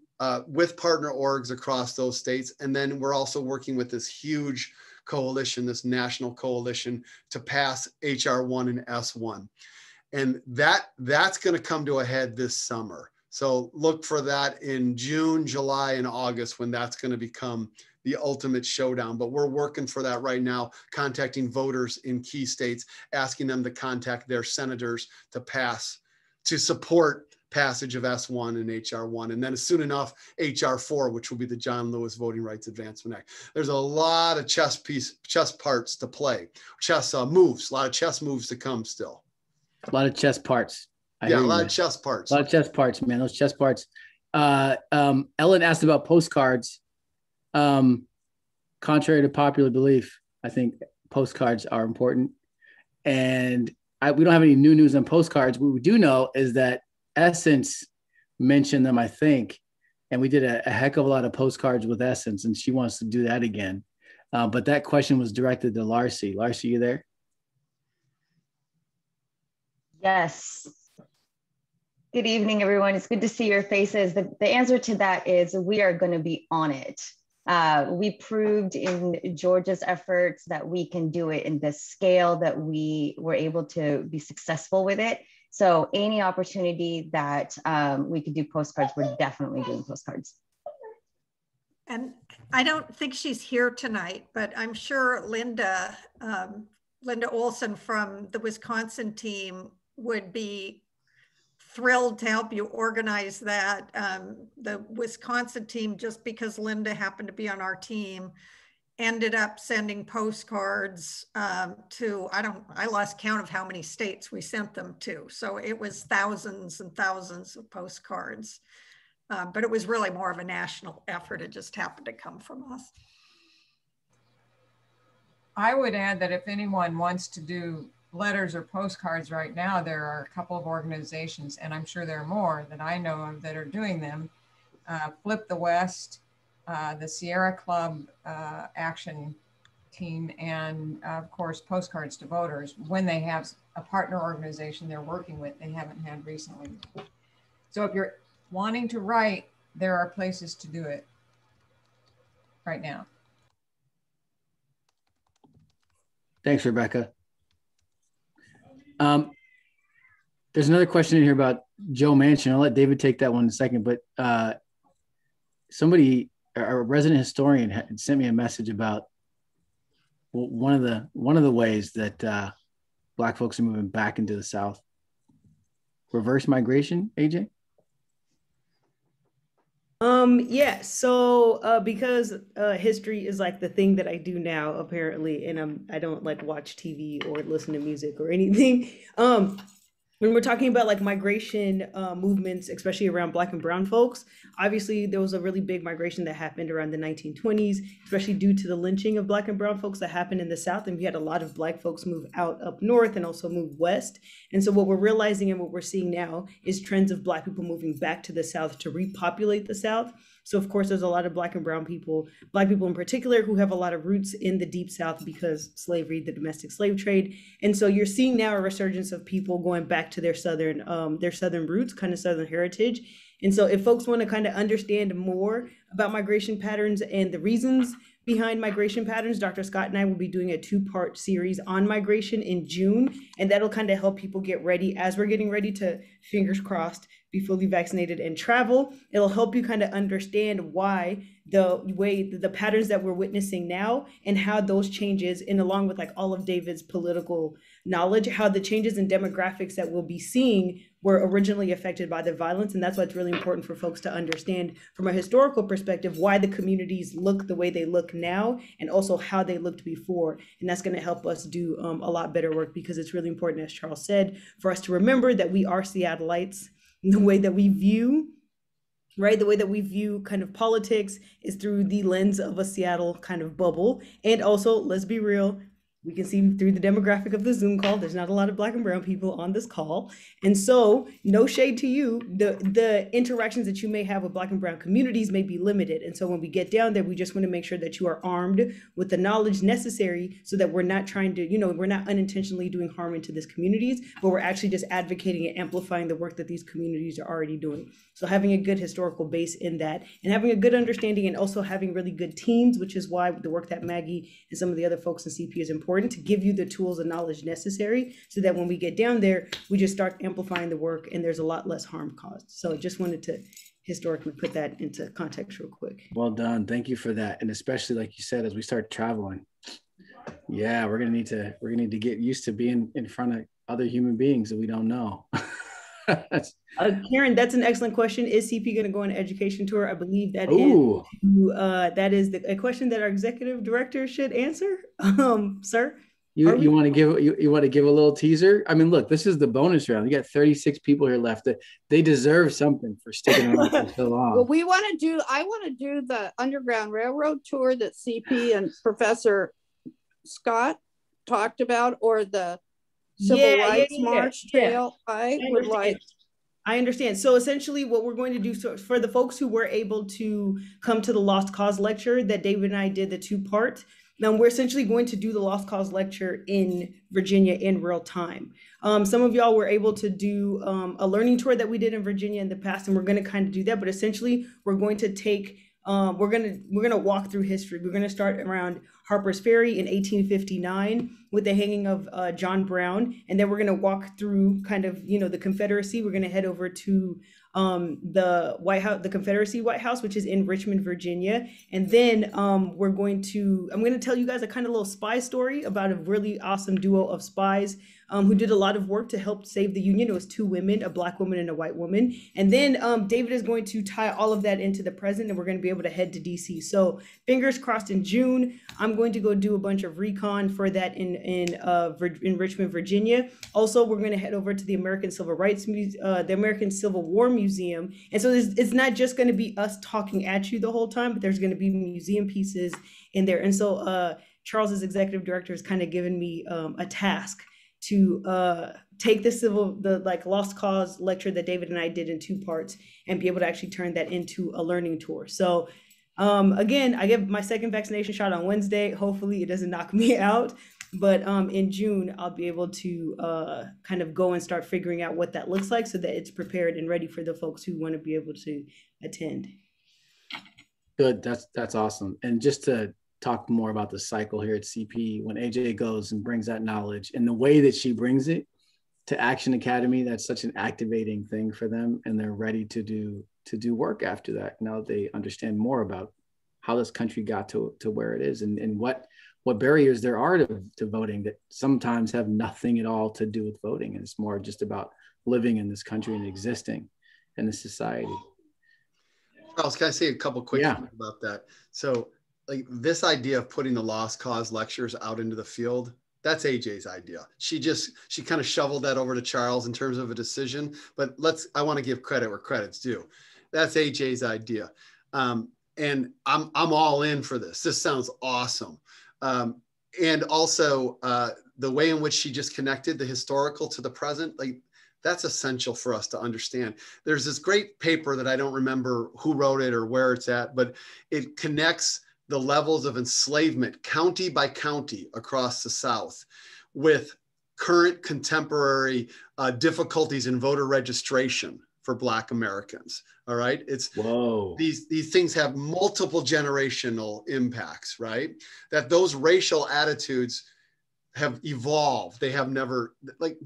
with partner orgs across those states. And then we're also working with this huge coalition, this national coalition, to pass HR 1 and S1. And that's going to come to a head this summer. So look for that in June, July, and August, when that's going to become the ultimate showdown. But we're working for that right now, contacting voters in key states, asking them to contact their senators to support passage of S1 and HR 1. And then soon enough, HR 4, which will be the John Lewis Voting Rights Advancement Act. There's a lot of chess parts to play, a lot of chess moves to come still. A lot of chess parts. A lot of chess parts. A lot of chess parts, man. Those chess parts. Ellen asked about postcards. Contrary to popular belief, I think postcards are important. And we don't have any new news on postcards. What we do know is that Essence mentioned them, I think. And we did a heck of a lot of postcards with Essence, and she wants to do that again. But that question was directed to Larcy. Larcy, you there? Yes. Good evening, everyone. It's good to see your faces. The answer to that is we are going to be on it. We proved in Georgia's efforts that we can do it in this scale, that we were able to be successful with it. So any opportunity that we could do postcards, we're definitely doing postcards. And I don't think she's here tonight, but I'm sure Linda Olson from the Wisconsin team would be thrilled to help you organize that. The Wisconsin team, just because Linda happened to be on our team, ended up sending postcards to, I lost count of how many states we sent them to. So it was thousands and thousands of postcards, but it was really more of a national effort. It just happened to come from us. I would add that if anyone wants to do letters or postcards right now, there are a couple of organizations, and I'm sure there are more that I know of that are doing them. Flip the West, the Sierra Club Action Team, and of course, Postcards to Voters, when they have a partner organization they're working with, they haven't had recently. So if you're wanting to write, there are places to do it right now. Thanks, Rebecca. There's another question in here about Joe Manchin. I'll let David take that one in a second, but somebody, a resident historian, had sent me a message about one of the ways that Black folks are moving back into the South. Reverse migration, AJ? Yeah, so because history is like the thing that I do now, apparently, and I don't like watch TV or listen to music or anything. When we're talking about like migration movements, especially around Black and brown folks, obviously there was a really big migration that happened around the 1920s, especially due to the lynching of Black and brown folks that happened in the South. And we had a lot of Black folks move out up north and also move west. And so what we're realizing and what we're seeing now is trends of Black people moving back to the South to repopulate the South. So of course, there's a lot of Black and brown people, Black people in particular, who have a lot of roots in the Deep South because slavery, the domestic slave trade. And so you're seeing now a resurgence of people going back to their Southern roots, kind of Southern heritage. And so if folks want to kind of understand more about migration patterns and the reasons behind migration patterns, Dr. Scott and I will be doing a 2-part series on migration in June. And that'll kind of help people get ready as we're getting ready to, fingers crossed, be fully vaccinated and travel. It'll help you kind of understand why the patterns that we're witnessing now and how those changes, and along with like all of David's political knowledge, how the changes in demographics that we'll be seeing were originally affected by the violence. And that's why it's really important for folks to understand from a historical perspective why the communities look the way they look now, and also how they looked before. And that's going to help us do a lot better work, because it's really important, as Charles said, for us to remember that we are Seattleites. The way that we view, right, the way that we view kind of politics is through the lens of a Seattle kind of bubble. And also, let's be real, we can see through the demographic of the Zoom call, there's not a lot of Black and brown people on this call. And so, no shade to you, the interactions that you may have with Black and brown communities may be limited. And so when we get down there, we just want to make sure that you are armed with the knowledge necessary so that we're not trying to, you know, we're not unintentionally doing harm into these communities, but we're actually just advocating and amplifying the work that these communities are already doing. So having a good historical base in that, and having a good understanding, and also having really good teams, which is why the work that Maggie and some of the other folks in CP is important, to give you the tools and knowledge necessary so that when we get down there, we just start amplifying the work and there's a lot less harm caused. So just wanted to historically put that into context real quick. Well done. Thank you for that. And especially, like you said, as we start traveling, yeah, we're gonna need to get used to being in front of other human beings that we don't know. Karen, that's an excellent question. Is CP going to go on an education tour? I believe that is a question that our executive director should answer. Sir, you want to give a little teaser? I mean, look, this is the bonus round. You got 36 people here left. They deserve something for sticking around for so long. Well, I want to do the Underground Railroad tour that CP and Professor Scott talked about, or the Civil Rights March Trail. I understand. So essentially what we're going to do, so for the folks who were able to come to the Lost Cause lecture that David and I did, the 2-part, now we're essentially going to do the Lost Cause lecture in Virginia in real time. Some of y'all were able to do a learning tour that we did in Virginia in the past, and we're going to kind of do that. But essentially we're going to take, we're going to walk through history. We're going to start around Harper's Ferry in 1859 with the hanging of John Brown. And then we're going to walk through kind of, you know, the Confederacy. We're going to head over to the White House, the Confederacy White House, which is in Richmond, Virginia. And then I'm going to tell you guys a kind of little spy story about a really awesome duo of spies who did a lot of work to help save the Union. It was 2 women, a Black woman and a white woman. And then David is going to tie all of that into the present, and we're going to be able to head to DC. So fingers crossed in June. I'm going to go do a bunch of recon for that in Richmond, Virginia. Also, we're going to head over to the American Civil War Museum. And so it's not just going to be us talking at you the whole time, but there's going to be museum pieces in there. And so Charles, as executive director, has kind of given me a task to take the Lost Cause lecture that David and I did in 2 parts and be able to actually turn that into a learning tour. So again, I get my 2nd vaccination shot on Wednesday. Hopefully it doesn't knock me out, but in June, I'll be able to kind of go and start figuring out what that looks like so that it's prepared and ready for the folks who want to be able to attend. Good, that's awesome. And just to talk more about the cycle here at CP, when AJ goes and brings that knowledge and the way that she brings it to Action Academy, that's such an activating thing for them, and they're ready to do work after that. Now that they understand more about how this country got to where it is, and what barriers there are to voting that sometimes have nothing at all to do with voting, and it's more just about living in this country and existing in this society. Charles, can I say a couple quick things about that? So, like, this idea of putting the Lost Cause lectures out into the field, that's AJ's idea. She kind of shoveled that over to Charles in terms of a decision, but I want to give credit where credit's due. That's AJ's idea. And I'm all in for this. This sounds awesome. And also the way in which she just connected the historical to the present, like, that's essential for us to understand. There's this great paper that I don't remember who wrote it or where it's at, but it connects the levels of enslavement county by county across the South with current contemporary difficulties in voter registration for Black Americans. All right. It's these things have multiple generational impacts, right? That those racial attitudes have evolved. They have never, like,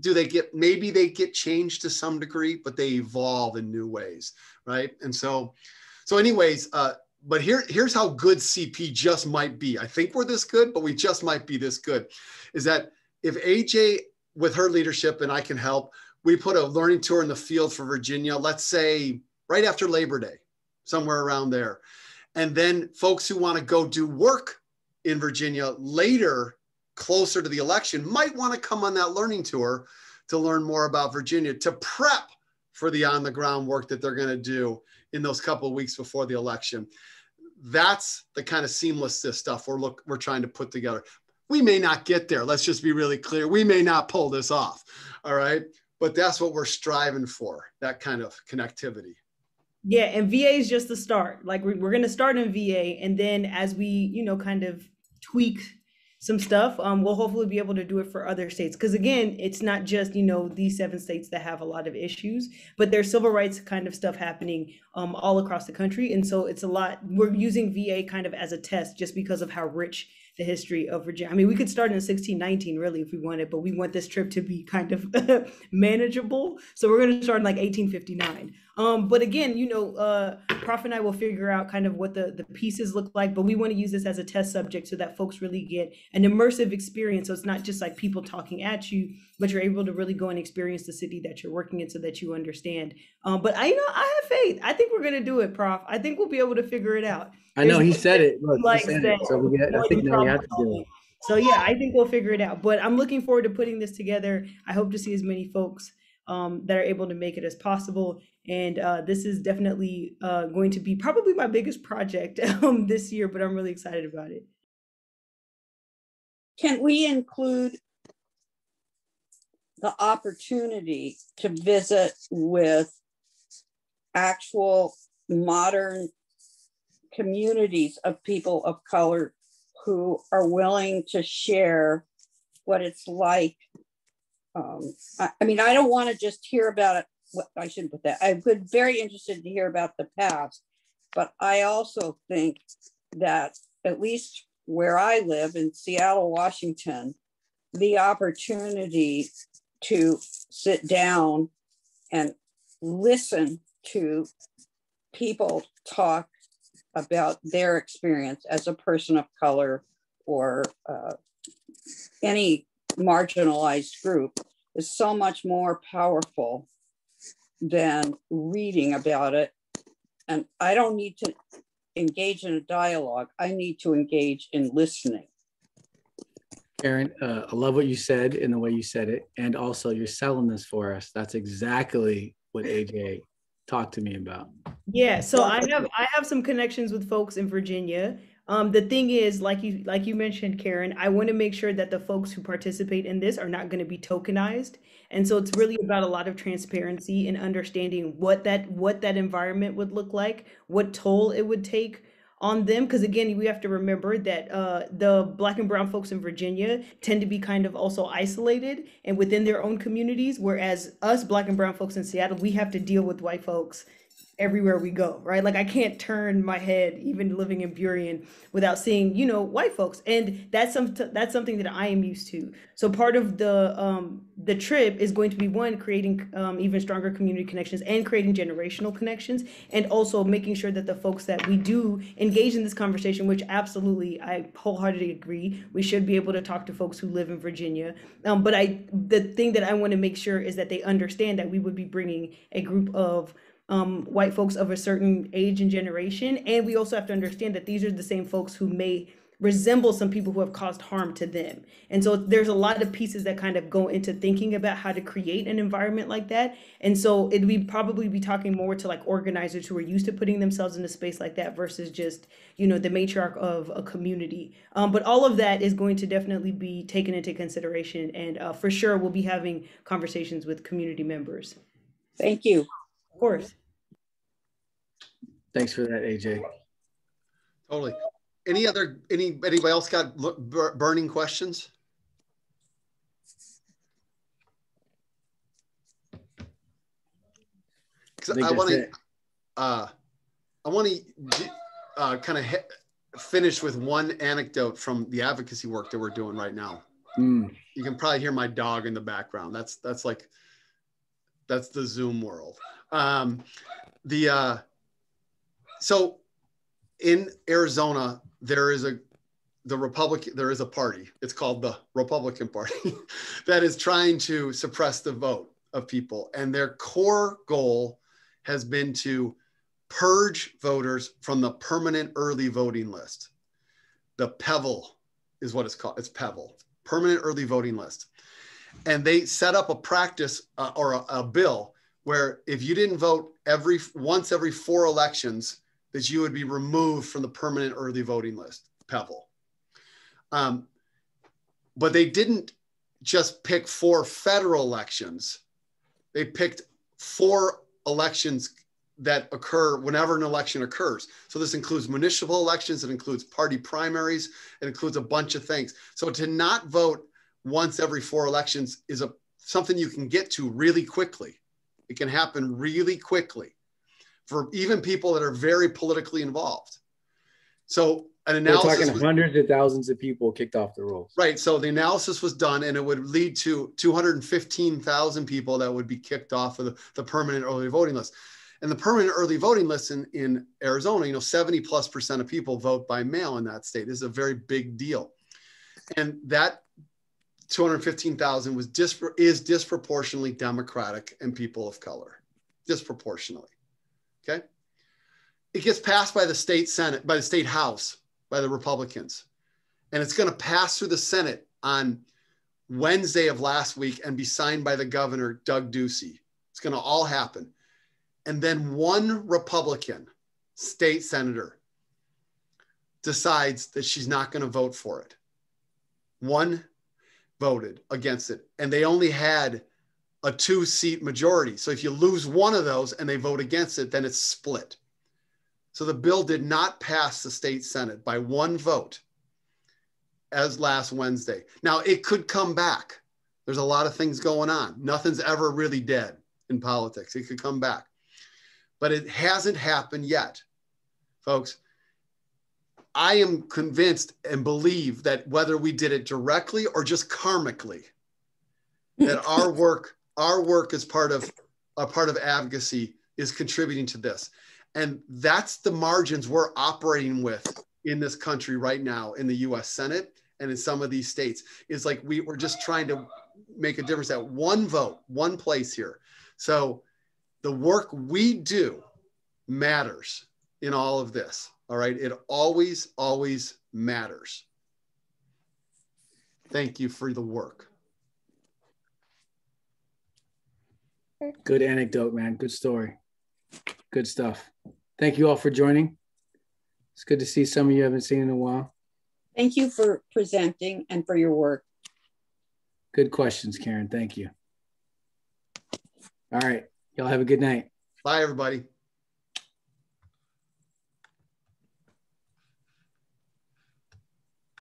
maybe they get changed to some degree, but they evolve in new ways. Right. And so anyways, but here's how good CP just might be. I think we're this good, but we just might be this good. Is that if AJ, with her leadership, and I can help, we put a learning tour in the field for Virginia, let's say right after Labor Day, somewhere around there. And then folks who want to go do work in Virginia later, closer to the election, might want to come on that learning tour to learn more about Virginia, to prep for the on the ground work that they're going to do in those couple of weeks before the election. That's the kind of seamless stuff we're trying to put together. We may not get there. Let's just be really clear. We may not pull this off. All right. But that's what we're striving for, that kind of connectivity. Yeah, and VA is just the start. Like we're going to start in VA, and then as we, kind of tweak some stuff, we'll hopefully be able to do it for other states. Because again, it's not just, these 7 states that have a lot of issues, but there's civil rights kind of stuff happening all across the country. And so it's a lot, we're using VA kind of as a test just because of how rich the history of Virginia. I mean, we could start in 1619 really if we wanted, but we want this trip to be kind of manageable. So we're going to start in like 1859. But again, Prof and I will figure out kind of what the pieces look like, but we want to use this as a test subject so that folks really get an immersive experience. So it's not just like people talking at you, but you're able to really go and experience the city that you're working in so that you understand. But I have faith. I think we're going to do it, Prof. I think we'll be able to figure it out. I know he said it. Look, like he said it. So I think now we have to do it. So yeah, I think we'll figure it out. But I'm looking forward to putting this together. I hope to see as many folks that are able to make it as possible. And this is definitely going to be probably my biggest project this year, but I'm really excited about it. Can we include the opportunity to visit with actual modern communities of people of color who are willing to share what it's like? I mean, I don't want to just hear about it. I shouldn't put that. I've been very interested to hear about the past, but I also think that at least where I live in Seattle, Washington, the opportunity to sit down and listen to people talk about their experience as a person of color or any marginalized group is so much more powerful than reading about it. And I don't need to engage in a dialogue. I need to engage in listening. Karen, I love what you said and the way you said it. And also you're selling this for us. That's exactly what AJ talked to me about. Yeah, so I have some connections with folks in Virginia. The thing is, like you mentioned, Karen, I want to make sure that the folks who participate in this are not going to be tokenized. And so it's really about a lot of transparency and understanding what that environment would look like, what toll it would take on them. Because again, we have to remember that the Black and brown folks in Virginia tend to be kind of also isolated and within their own communities, whereas us Black and brown folks in Seattle, we have to deal with white folks everywhere we go, right? Like I can't turn my head, even living in Burien, without seeing, white folks, and that's something that I am used to. So part of the trip is going to be creating even stronger community connections and creating generational connections, and also making sure that the folks that we do engage in this conversation, which absolutely I wholeheartedly agree, we should be able to talk to folks who live in Virginia. But the thing that I want to make sure is that they understand that we would be bringing a group of white folks of a certain age and generation. And we also have to understand that these are the same folks who may resemble some people who have caused harm to them. And so there's a lot of pieces that kind of go into thinking about how to create an environment like that. And so we'd probably be talking more to like organizers who are used to putting themselves in a space like that versus just, the matriarch of a community. But all of that is going to definitely be taken into consideration. And for sure, we'll be having conversations with community members. Thank you. Of course. Thanks for that, AJ. Totally. Anybody else got burning questions? Because I want to kind of finish with one anecdote from the advocacy work that we're doing right now. You can probably hear my dog in the background. That's the Zoom world. So in Arizona, there is a party. It's called the Republican Party that is trying to suppress the vote. of people, and their core goal has been to purge voters from the permanent early voting list. The PEVL is what it's called. It's PEVL, permanent early voting list. And they set up a practice or a bill where if you didn't vote once every 4 elections, that you would be removed from the permanent early voting list, PEVL. But they didn't just pick 4 federal elections. They picked 4 elections that occur whenever an election occurs. So this includes municipal elections, it includes party primaries, it includes a bunch of things. So to not vote once every 4 elections is something you can get to really quickly. It can happen really quickly for even people that are very politically involved. So an analysis— we're talking hundreds of thousands of people kicked off the rolls. Right. So the analysis was done, and it would lead to 215,000 people that would be kicked off of the permanent early voting list. And the permanent early voting list in Arizona, 70+% of people vote by mail in that state. This is a very big deal. And that 215,000 is disproportionately Democratic and people of color, disproportionately. Okay. It gets passed by the state Senate, by the state House, by the Republicans. And it's going to pass through the Senate on Wednesday of last week and be signed by the governor, Doug Ducey. It's going to all happen. And then one Republican state senator decides that she's not going to vote for it. One voted against it. And they only had a 2-seat majority. So if you lose one of those and they vote against it, then it's split. So the bill did not pass the state Senate by 1 vote as last Wednesday. Now it could come back. There's a lot of things going on. Nothing's ever really dead in politics. It could come back. But it hasn't happened yet, folks. I am convinced and believe that whether we did it directly or just karmically, that our work as part of advocacy is contributing to this. And that's the margins we're operating with in this country right now in the US Senate and in some of these states. Is like we're just trying to make a difference at 1 vote, 1 place here. So the work we do matters in all of this. All right. It always, always matters. Thank you for the work. Good anecdote, man. Good story. Good stuff. Thank you all for joining. It's good to see some of you I haven't seen in a while. Thank you for presenting and for your work. Good questions, Karen. Thank you. All right. Y'all have a good night. Bye, everybody.